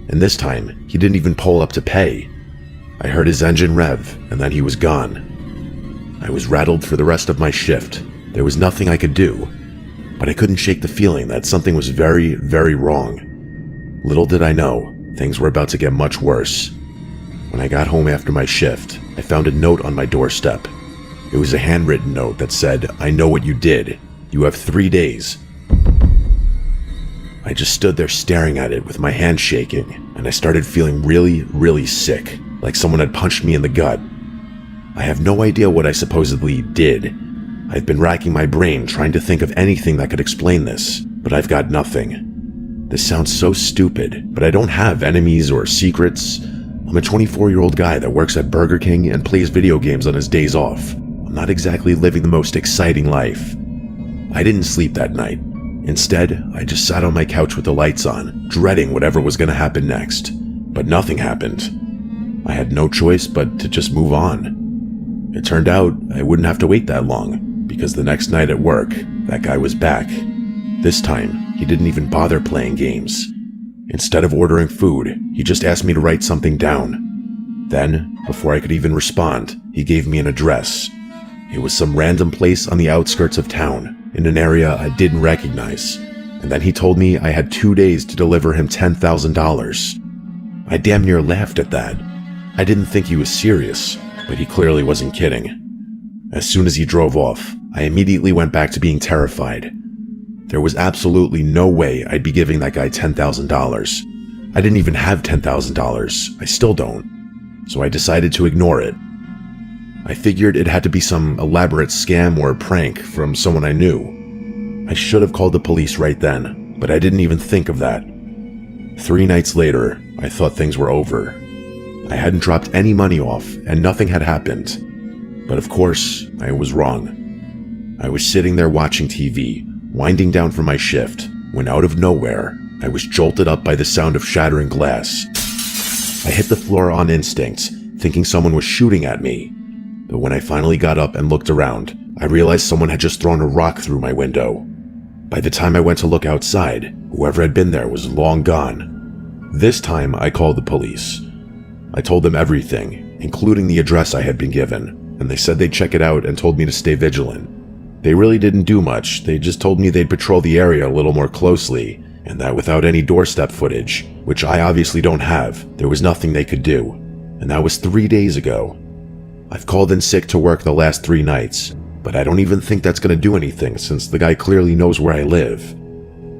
And this time, he didn't even pull up to pay. I heard his engine rev, and then he was gone. I was rattled for the rest of my shift. There was nothing I could do, but I couldn't shake the feeling that something was very, very wrong. Little did I know, things were about to get much worse. When I got home after my shift, I found a note on my doorstep. It was a handwritten note that said, "I know what you did. You have 3 days." I just stood there staring at it with my hand shaking, and I started feeling really, really sick, like someone had punched me in the gut. I have no idea what I supposedly did. I've been racking my brain trying to think of anything that could explain this, but I've got nothing. This sounds so stupid, but I don't have enemies or secrets. I'm a 24-year-old guy that works at Burger King and plays video games on his days off. I'm not exactly living the most exciting life. I didn't sleep that night. Instead, I just sat on my couch with the lights on, dreading whatever was going to happen next. But nothing happened. I had no choice but to just move on. It turned out I wouldn't have to wait that long, because the next night at work, that guy was back. This time, he didn't even bother playing games. Instead of ordering food, he just asked me to write something down. Then, before I could even respond, he gave me an address. It was some random place on the outskirts of town, in an area I didn't recognize. And then he told me I had 2 days to deliver him $10,000. I damn near laughed at that. I didn't think he was serious, but he clearly wasn't kidding. As soon as he drove off, I immediately went back to being terrified. There was absolutely no way I'd be giving that guy $10,000. I didn't even have $10,000. I still don't. So I decided to ignore it. I figured it had to be some elaborate scam or prank from someone I knew. I should have called the police right then, but I didn't even think of that. 3 nights later, I thought things were over. I hadn't dropped any money off, and nothing had happened. But of course, I was wrong. I was sitting there watching TV, winding down from my shift, when out of nowhere, I was jolted up by the sound of shattering glass. I hit the floor on instinct, thinking someone was shooting at me. But when I finally got up and looked around, I realized someone had just thrown a rock through my window. By the time I went to look outside, whoever had been there was long gone. This time, I called the police. I told them everything, including the address I had been given, and they said they'd check it out and told me to stay vigilant. They really didn't do much, they just told me they'd patrol the area a little more closely, and that without any doorstep footage, which I obviously don't have, there was nothing they could do. And that was 3 days ago. I've called in sick to work the last 3 nights, but I don't even think that's going to do anything since the guy clearly knows where I live.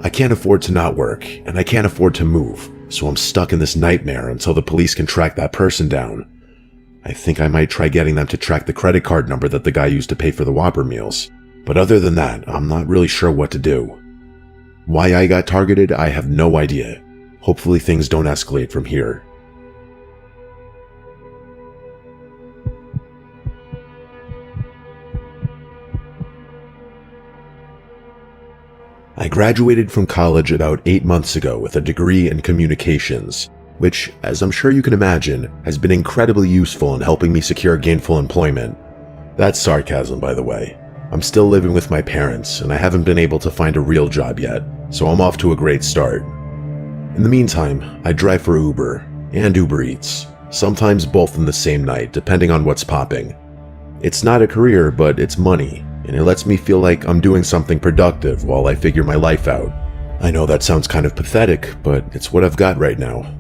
I can't afford to not work, and I can't afford to move, so I'm stuck in this nightmare until the police can track that person down. I think I might try getting them to track the credit card number that the guy used to pay for the Whopper meals, but other than that, I'm not really sure what to do. Why I got targeted, I have no idea. Hopefully things don't escalate from here. I graduated from college about 8 months ago with a degree in communications, which, as I'm sure you can imagine, has been incredibly useful in helping me secure gainful employment. That's sarcasm, by the way. I'm still living with my parents, and I haven't been able to find a real job yet, so I'm off to a great start. In the meantime, I drive for Uber and Uber Eats, sometimes both in the same night, depending on what's popping. It's not a career, but it's money, and it lets me feel like I'm doing something productive while I figure my life out. I know that sounds kind of pathetic, but it's what I've got right now.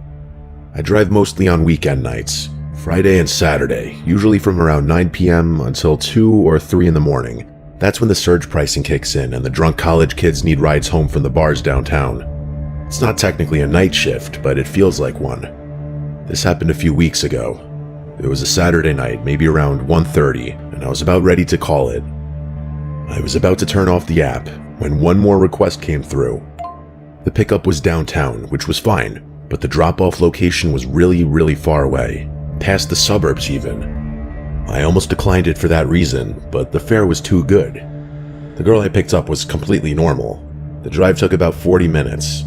I drive mostly on weekend nights, Friday and Saturday, usually from around 9 p.m. until 2 or 3 in the morning. That's when the surge pricing kicks in and the drunk college kids need rides home from the bars downtown. It's not technically a night shift, but it feels like one. This happened a few weeks ago. It was a Saturday night, maybe around 1:30, and I was about ready to call it. I was about to turn off the app when one more request came through. The pickup was downtown, which was fine, but the drop-off location was really far away, past the suburbs even. I almost declined it for that reason, but the fare was too good. The girl I picked up was completely normal. The drive took about 40 minutes.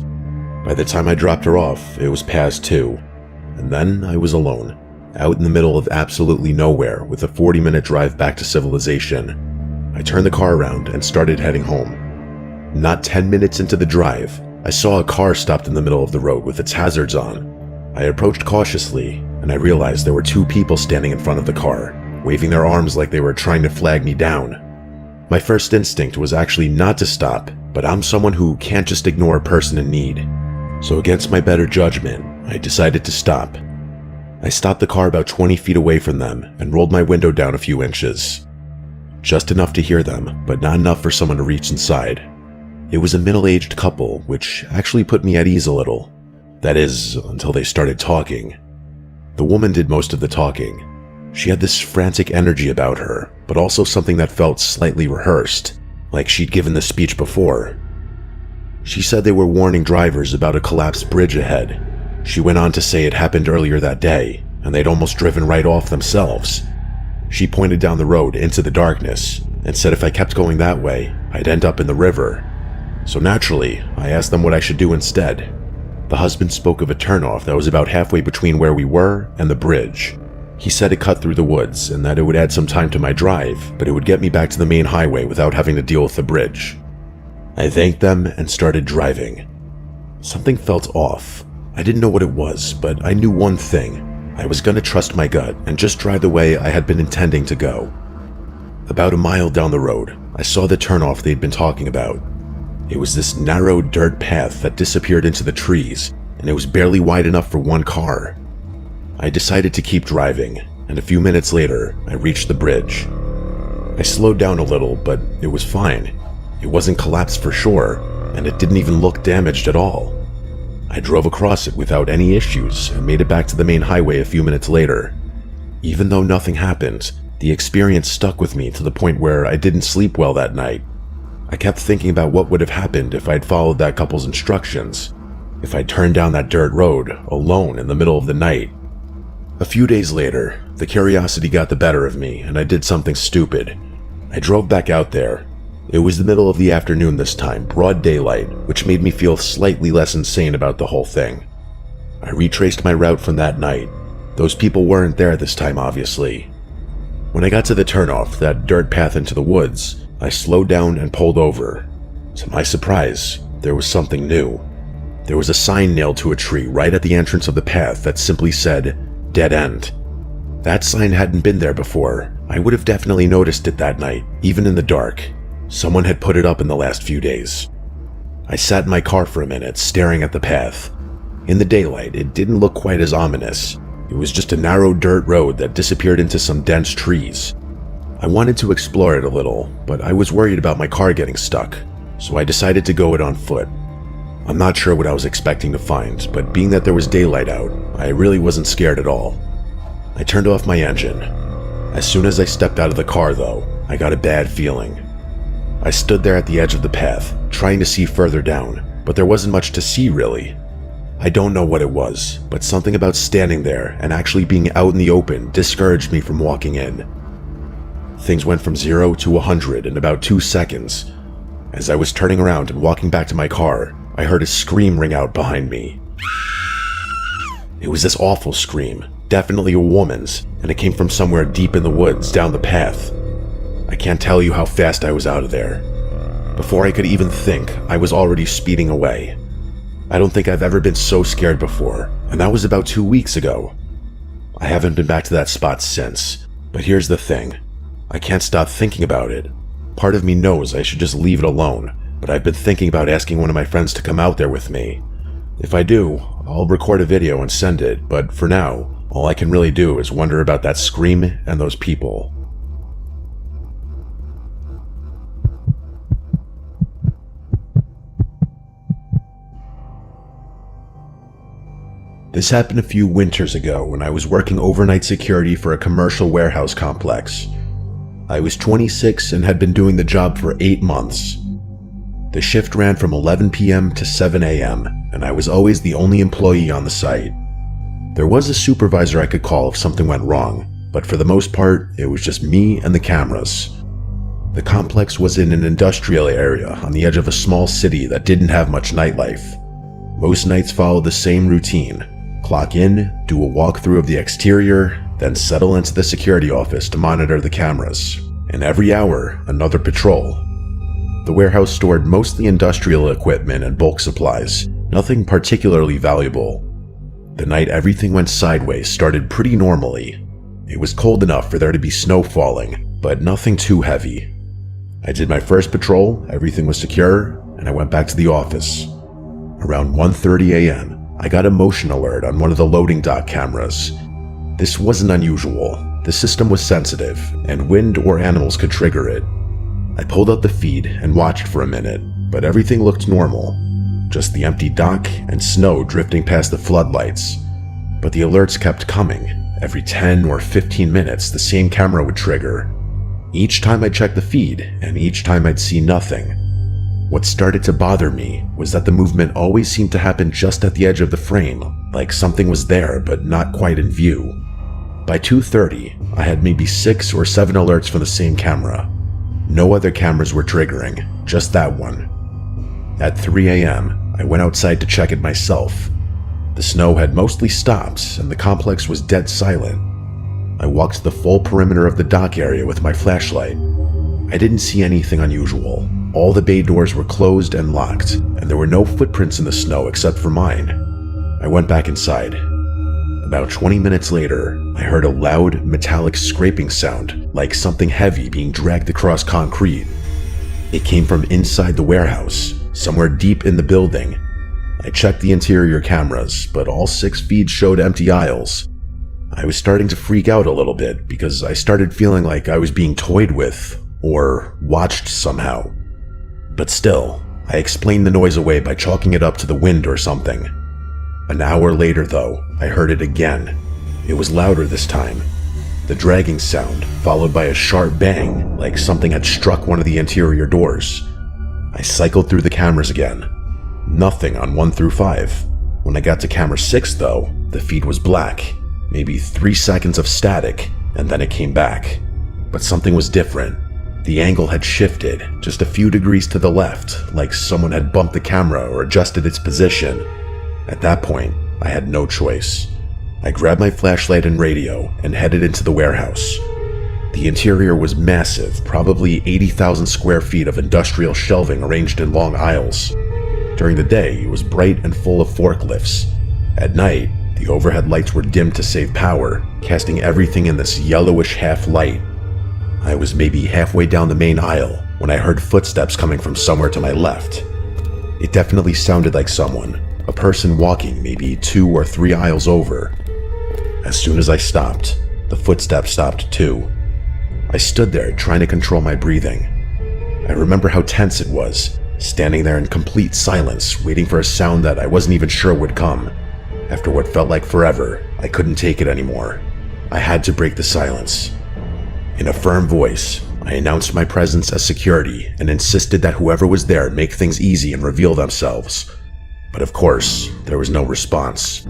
By the time I dropped her off, it was past 2, and then I was alone, out in the middle of absolutely nowhere with a 40-minute drive back to civilization. I turned the car around and started heading home. Not 10 minutes into the drive, I saw a car stopped in the middle of the road with its hazards on. I approached cautiously, and I realized there were 2 people standing in front of the car, waving their arms like they were trying to flag me down. My first instinct was actually not to stop, but I'm someone who can't just ignore a person in need. So against my better judgment, I decided to stop. I stopped the car about 20 feet away from them and rolled my window down a few inches. Just enough to hear them, but not enough for someone to reach inside. It was a middle-aged couple, which actually put me at ease a little. That is, until they started talking. The woman did most of the talking. She had this frantic energy about her, but also something that felt slightly rehearsed, like she'd given the speech before. She said they were warning drivers about a collapsed bridge ahead. She went on to say it happened earlier that day, and they'd almost driven right off themselves. She pointed down the road into the darkness, and said if I kept going that way, I'd end up in the river. So naturally, I asked them what I should do instead. The husband spoke of a turnoff that was about halfway between where we were and the bridge. He said it cut through the woods, and that it would add some time to my drive, but it would get me back to the main highway without having to deal with the bridge. I thanked them and started driving. Something felt off. I didn't know what it was, but I knew one thing. I was going to trust my gut and just drive the way I had been intending to go. About a mile down the road, I saw the turnoff they'd been talking about. It was this narrow dirt path that disappeared into the trees, and it was barely wide enough for one car. I decided to keep driving, and a few minutes later, I reached the bridge. I slowed down a little, but it was fine. It wasn't collapsed for sure, and it didn't even look damaged at all. I drove across it without any issues and made it back to the main highway a few minutes later. Even though nothing happened, the experience stuck with me to the point where I didn't sleep well that night. I kept thinking about what would have happened if I'd followed that couple's instructions, if I'd turned down that dirt road alone in the middle of the night. A few days later, the curiosity got the better of me and I did something stupid. I drove back out there. It was the middle of the afternoon this time, broad daylight, which made me feel slightly less insane about the whole thing. I retraced my route from that night. Those people weren't there this time, obviously. When I got to the turnoff, that dirt path into the woods, I slowed down and pulled over. To my surprise, there was something new. There was a sign nailed to a tree right at the entrance of the path that simply said, "Dead End." That sign hadn't been there before. I would have definitely noticed it that night, even in the dark. Someone had put it up in the last few days. I sat in my car for a minute, staring at the path. In the daylight, it didn't look quite as ominous. It was just a narrow dirt road that disappeared into some dense trees. I wanted to explore it a little, but I was worried about my car getting stuck, so I decided to go it on foot. I'm not sure what I was expecting to find, but being that there was daylight out, I really wasn't scared at all. I turned off my engine. As soon as I stepped out of the car, though, I got a bad feeling. I stood there at the edge of the path, trying to see further down, but there wasn't much to see really. I don't know what it was, but something about standing there and actually being out in the open discouraged me from walking in. Things went from 0 to 100 in about 2 seconds. As I was turning around and walking back to my car, I heard a scream ring out behind me. It was this awful scream, definitely a woman's, and it came from somewhere deep in the woods down the path. I can't tell you how fast I was out of there. Before I could even think, I was already speeding away. I don't think I've ever been so scared before, and that was about 2 weeks ago. I haven't been back to that spot since, but here's the thing. I can't stop thinking about it. Part of me knows I should just leave it alone, but I've been thinking about asking one of my friends to come out there with me. If I do, I'll record a video and send it, but for now, all I can really do is wonder about that scream and those people. This happened a few winters ago when I was working overnight security for a commercial warehouse complex. I was 26 and had been doing the job for 8 months. The shift ran from 11 p.m. to 7 a.m., and I was always the only employee on the site. There was a supervisor I could call if something went wrong, but for the most part, it was just me and the cameras. The complex was in an industrial area on the edge of a small city that didn't have much nightlife. Most nights followed the same routine. Clock in, do a walkthrough of the exterior, then settle into the security office to monitor the cameras. And every hour, another patrol. The warehouse stored mostly industrial equipment and bulk supplies, nothing particularly valuable. The night everything went sideways started pretty normally. It was cold enough for there to be snow falling, but nothing too heavy. I did my first patrol, everything was secure, and I went back to the office. Around 1:30 a.m., I got a motion alert on one of the loading dock cameras. This wasn't unusual. The system was sensitive, and wind or animals could trigger it. I pulled up the feed and watched for a minute, but everything looked normal. Just the empty dock and snow drifting past the floodlights. But the alerts kept coming. Every 10 or 15 minutes, the same camera would trigger. Each time I'd check the feed, and each time I'd see nothing. What started to bother me was that the movement always seemed to happen just at the edge of the frame, like something was there but not quite in view. By 2:30, I had maybe 6 or 7 alerts from the same camera. No other cameras were triggering, just that one. At 3 a.m., I went outside to check it myself. The snow had mostly stopped and the complex was dead silent. I walked the full perimeter of the dock area with my flashlight. I didn't see anything unusual. All the bay doors were closed and locked, and there were no footprints in the snow except for mine. I went back inside. About 20 minutes later, I heard a loud, metallic scraping sound, like something heavy being dragged across concrete. It came from inside the warehouse, somewhere deep in the building. I checked the interior cameras, but all 6 feeds showed empty aisles. I was starting to freak out a little bit because I started feeling like I was being toyed with, or watched somehow. But still, I explained the noise away by chalking it up to the wind or something. An hour later, though, I heard it again. It was louder this time. The dragging sound, followed by a sharp bang, like something had struck one of the interior doors. I cycled through the cameras again. Nothing on 1 through 5. When I got to camera 6, though, the feed was black. Maybe 3 seconds of static, and then it came back. But something was different. The angle had shifted, just a few degrees to the left, like someone had bumped the camera or adjusted its position. At that point, I had no choice. I grabbed my flashlight and radio and headed into the warehouse. The interior was massive, probably 80,000 square feet of industrial shelving arranged in long aisles. During the day, it was bright and full of forklifts. At night, the overhead lights were dimmed to save power, casting everything in this yellowish half light. I was maybe halfway down the main aisle when I heard footsteps coming from somewhere to my left. It definitely sounded like someone, a person walking maybe 2 or 3 aisles over. As soon as I stopped, the footsteps stopped too. I stood there trying to control my breathing. I remember how tense it was, standing there in complete silence, waiting for a sound that I wasn't even sure would come. After what felt like forever, I couldn't take it anymore. I had to break the silence. In a firm voice, I announced my presence as security and insisted that whoever was there make things easy and reveal themselves. But of course, there was no response.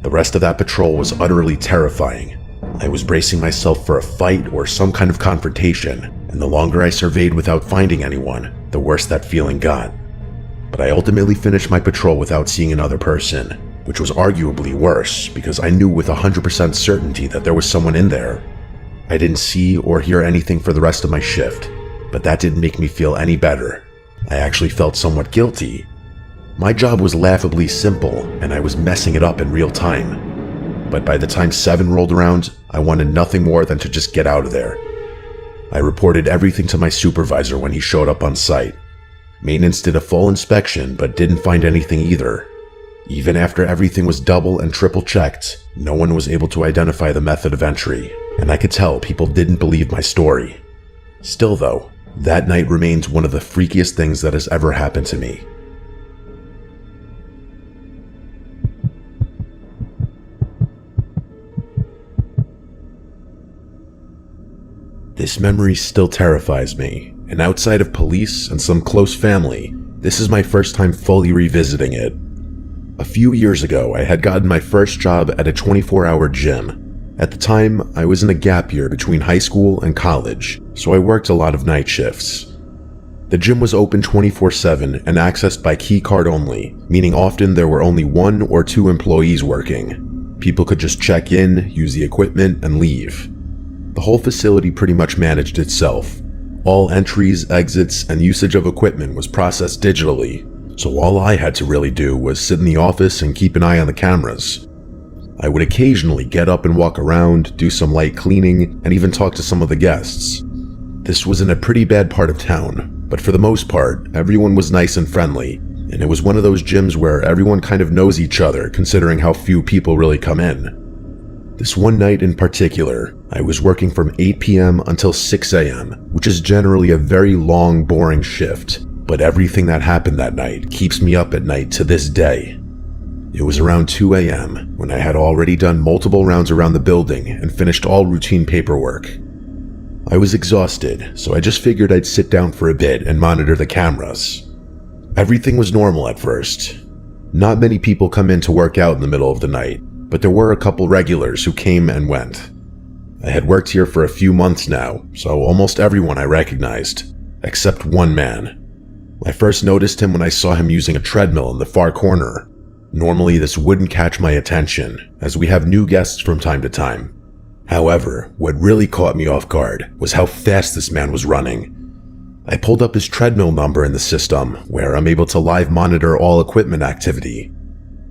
The rest of that patrol was utterly terrifying. I was bracing myself for a fight or some kind of confrontation, and the longer I surveyed without finding anyone, the worse that feeling got. But I ultimately finished my patrol without seeing another person, which was arguably worse because I knew with 100% certainty that there was someone in there. I didn't see or hear anything for the rest of my shift, but that didn't make me feel any better. I actually felt somewhat guilty. My job was laughably simple, and I was messing it up in real time. But by the time 7 rolled around, I wanted nothing more than to just get out of there. I reported everything to my supervisor when he showed up on site. Maintenance did a full inspection, but didn't find anything either. Even after everything was double and triple checked, no one was able to identify the method of entry, and I could tell people didn't believe my story. Still though, that night remains one of the freakiest things that has ever happened to me. This memory still terrifies me, and outside of police and some close family, this is my first time fully revisiting it. A few years ago, I had gotten my first job at a 24-hour gym. At the time, I was in a gap year between high school and college, so I worked a lot of night shifts. The gym was open 24/7 and accessed by key card only, meaning often there were only 1 or 2 employees working. People could just check in, use the equipment, and leave. The whole facility pretty much managed itself. All entries, exits, and usage of equipment was processed digitally, so all I had to really do was sit in the office and keep an eye on the cameras. I would occasionally get up and walk around, do some light cleaning, and even talk to some of the guests. This was in a pretty bad part of town, but for the most part, everyone was nice and friendly, and it was one of those gyms where everyone kind of knows each other considering how few people really come in. This one night in particular, I was working from 8 p.m. until 6 a.m., which is generally a very long, boring shift, but everything that happened that night keeps me up at night to this day. It was around 2 a.m. when I had already done multiple rounds around the building and finished all routine paperwork. I was exhausted, so I just figured I'd sit down for a bit and monitor the cameras. Everything was normal at first. Not many people come in to work out in the middle of the night, but there were a couple regulars who came and went. I had worked here for a few months now, so almost everyone I recognized, except one man. I first noticed him when I saw him using a treadmill in the far corner. Normally this wouldn't catch my attention, as we have new guests from time to time. However, what really caught me off guard was how fast this man was running. I pulled up his treadmill number in the system, where I'm able to live monitor all equipment activity.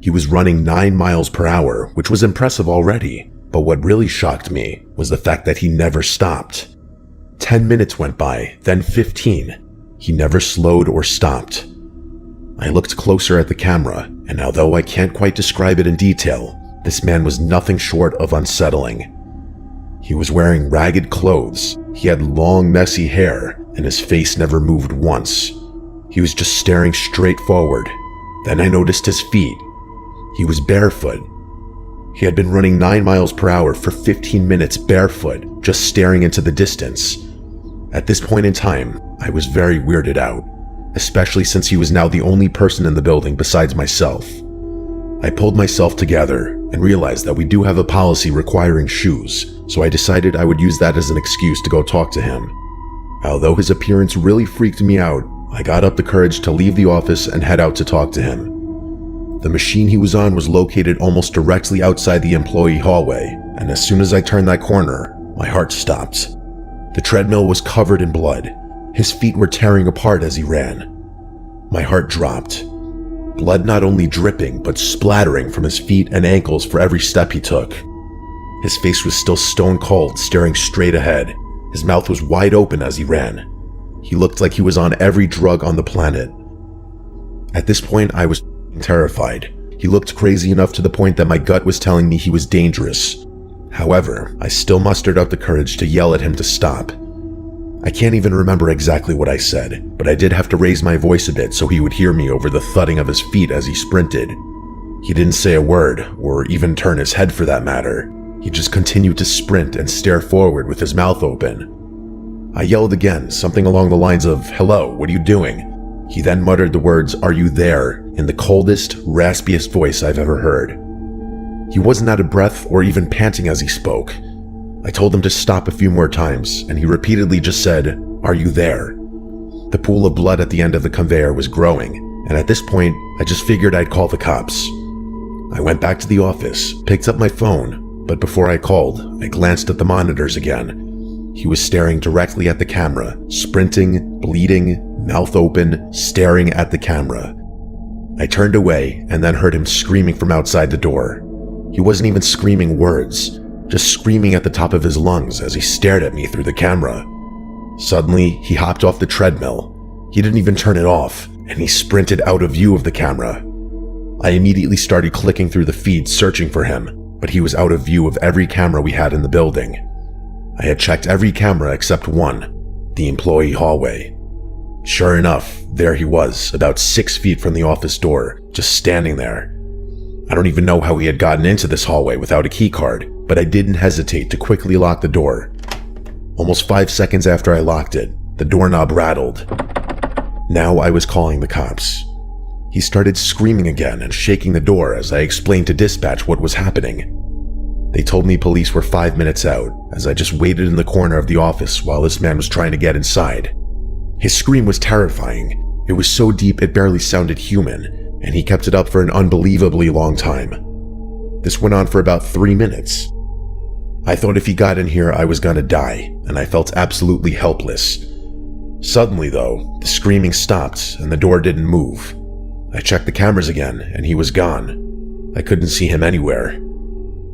He was running 9 miles per hour, which was impressive already, but what really shocked me was the fact that he never stopped. 10 minutes went by, then 15. He never slowed or stopped. I looked closer at the camera, and although I can't quite describe it in detail, this man was nothing short of unsettling. He was wearing ragged clothes, he had long messy hair, and his face never moved once. He was just staring straight forward. Then I noticed his feet. He was barefoot. He had been running 9 miles per hour for 15 minutes barefoot, just staring into the distance. At this point in time, I was very weirded out, especially since he was now the only person in the building besides myself. I pulled myself together and realized that we do have a policy requiring shoes, so I decided I would use that as an excuse to go talk to him. Although his appearance really freaked me out, I got up the courage to leave the office and head out to talk to him. The machine he was on was located almost directly outside the employee hallway, and as soon as I turned that corner, my heart stopped. The treadmill was covered in blood. His feet were tearing apart as he ran. My heart dropped. Blood not only dripping, but splattering from his feet and ankles for every step he took. His face was still stone cold, staring straight ahead. His mouth was wide open as he ran. He looked like he was on every drug on the planet. At this point, I was terrified. He looked crazy enough to the point that my gut was telling me he was dangerous. However, I still mustered up the courage to yell at him to stop. I can't even remember exactly what I said, but I did have to raise my voice a bit so he would hear me over the thudding of his feet as he sprinted. He didn't say a word, or even turn his head for that matter. He just continued to sprint and stare forward with his mouth open. I yelled again, something along the lines of, "Hello, what are you doing?" He then muttered the words, "Are you there?" in the coldest, raspiest voice I've ever heard. He wasn't out of breath or even panting as he spoke. I told him to stop a few more times, and he repeatedly just said, "Are you there?" The pool of blood at the end of the conveyor was growing, and at this point, I just figured I'd call the cops. I went back to the office, picked up my phone, but before I called, I glanced at the monitors again. He was staring directly at the camera, sprinting, bleeding, mouth open, staring at the camera. I turned away and then heard him screaming from outside the door. He wasn't even screaming words, just screaming at the top of his lungs as he stared at me through the camera. Suddenly, he hopped off the treadmill. He didn't even turn it off, and he sprinted out of view of the camera. I immediately started clicking through the feed searching for him, but he was out of view of every camera we had in the building. I had checked every camera except one, the employee hallway. Sure enough, there he was, about 6 feet from the office door, just standing there. I don't even know how he had gotten into this hallway without a keycard, but I didn't hesitate to quickly lock the door. Almost 5 seconds after I locked it, the doorknob rattled. Now I was calling the cops. He started screaming again and shaking the door as I explained to dispatch what was happening. They told me police were 5 minutes out, as I just waited in the corner of the office while this man was trying to get inside. His scream was terrifying. It was so deep it barely sounded human, and he kept it up for an unbelievably long time. This went on for about 3 minutes. I thought if he got in here I was gonna die, and I felt absolutely helpless. Suddenly though, the screaming stopped and the door didn't move. I checked the cameras again, and he was gone. I couldn't see him anywhere.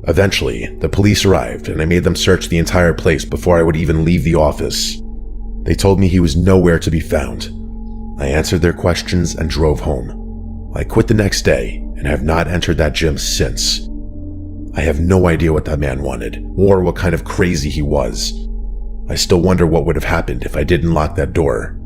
Eventually, the police arrived, and I made them search the entire place before I would even leave the office. They told me he was nowhere to be found. I answered their questions and drove home. I quit the next day, and have not entered that gym since. I have no idea what that man wanted, or what kind of crazy he was. I still wonder what would have happened if I didn't lock that door.